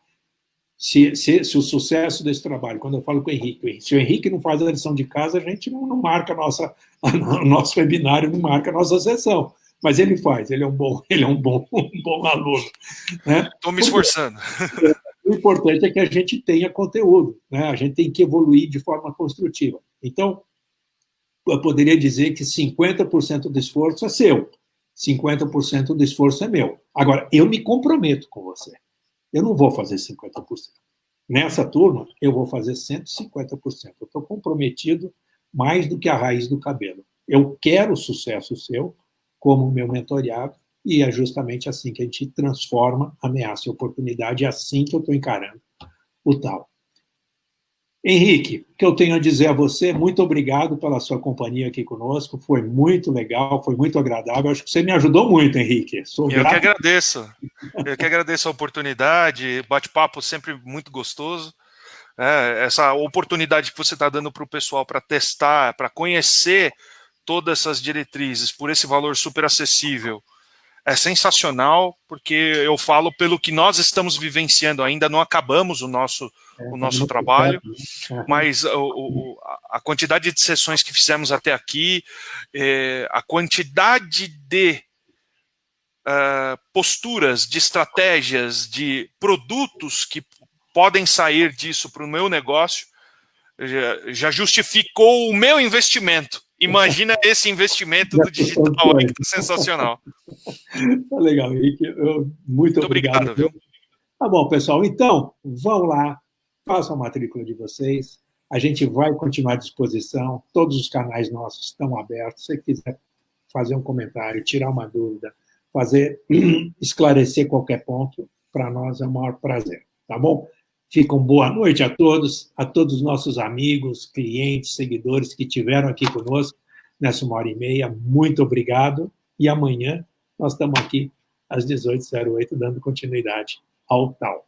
Se o sucesso desse trabalho, quando eu falo com o Henrique, se o Henrique não faz a lição de casa, a gente não marca o nosso webinário, não marca a nossa sessão. Mas ele faz, ele é um bom aluno. Estou me esforçando. O importante é que a gente tenha conteúdo, né? A gente tem que evoluir de forma construtiva. Então, eu poderia dizer que 50% do esforço é seu, 50% do esforço é meu. Agora, eu me comprometo com você. Eu não vou fazer 50%. Nessa turma, eu vou fazer 150%. Eu estou comprometido mais do que a raiz do cabelo. Eu quero o sucesso seu como meu mentoriado, e é justamente assim que a gente transforma ameaça e oportunidade, é assim que eu estou encarando o tal. Henrique, o que eu tenho a dizer a você, muito obrigado pela sua companhia aqui conosco, foi muito legal, foi muito agradável, acho que você me ajudou muito, Henrique. Eu que agradeço. Eu que agradeço a oportunidade, bate-papo sempre muito gostoso. Essa oportunidade que você está dando para o pessoal para testar, para conhecer todas essas diretrizes por esse valor super acessível, é sensacional, porque eu falo pelo que nós estamos vivenciando, ainda não acabamos o nosso trabalho, mas a quantidade de sessões que fizemos até aqui, a quantidade de posturas, de estratégias, de produtos que podem sair disso para o meu negócio, já justificou o meu investimento. Imagina esse investimento do digital aí, que está sensacional. Tá legal, Henrique. Muito obrigado, viu? Tá bom, pessoal. Então, vão lá, façam a matrícula de vocês. A gente vai continuar à disposição. Todos os canais nossos estão abertos. Se você quiser fazer um comentário, tirar uma dúvida, esclarecer qualquer ponto, para nós é o maior prazer. Tá bom? Ficam boa noite a todos os nossos amigos, clientes, seguidores que estiveram aqui conosco nessa 1h30. Muito obrigado. E amanhã nós estamos aqui às 18h08 dando continuidade ao tal.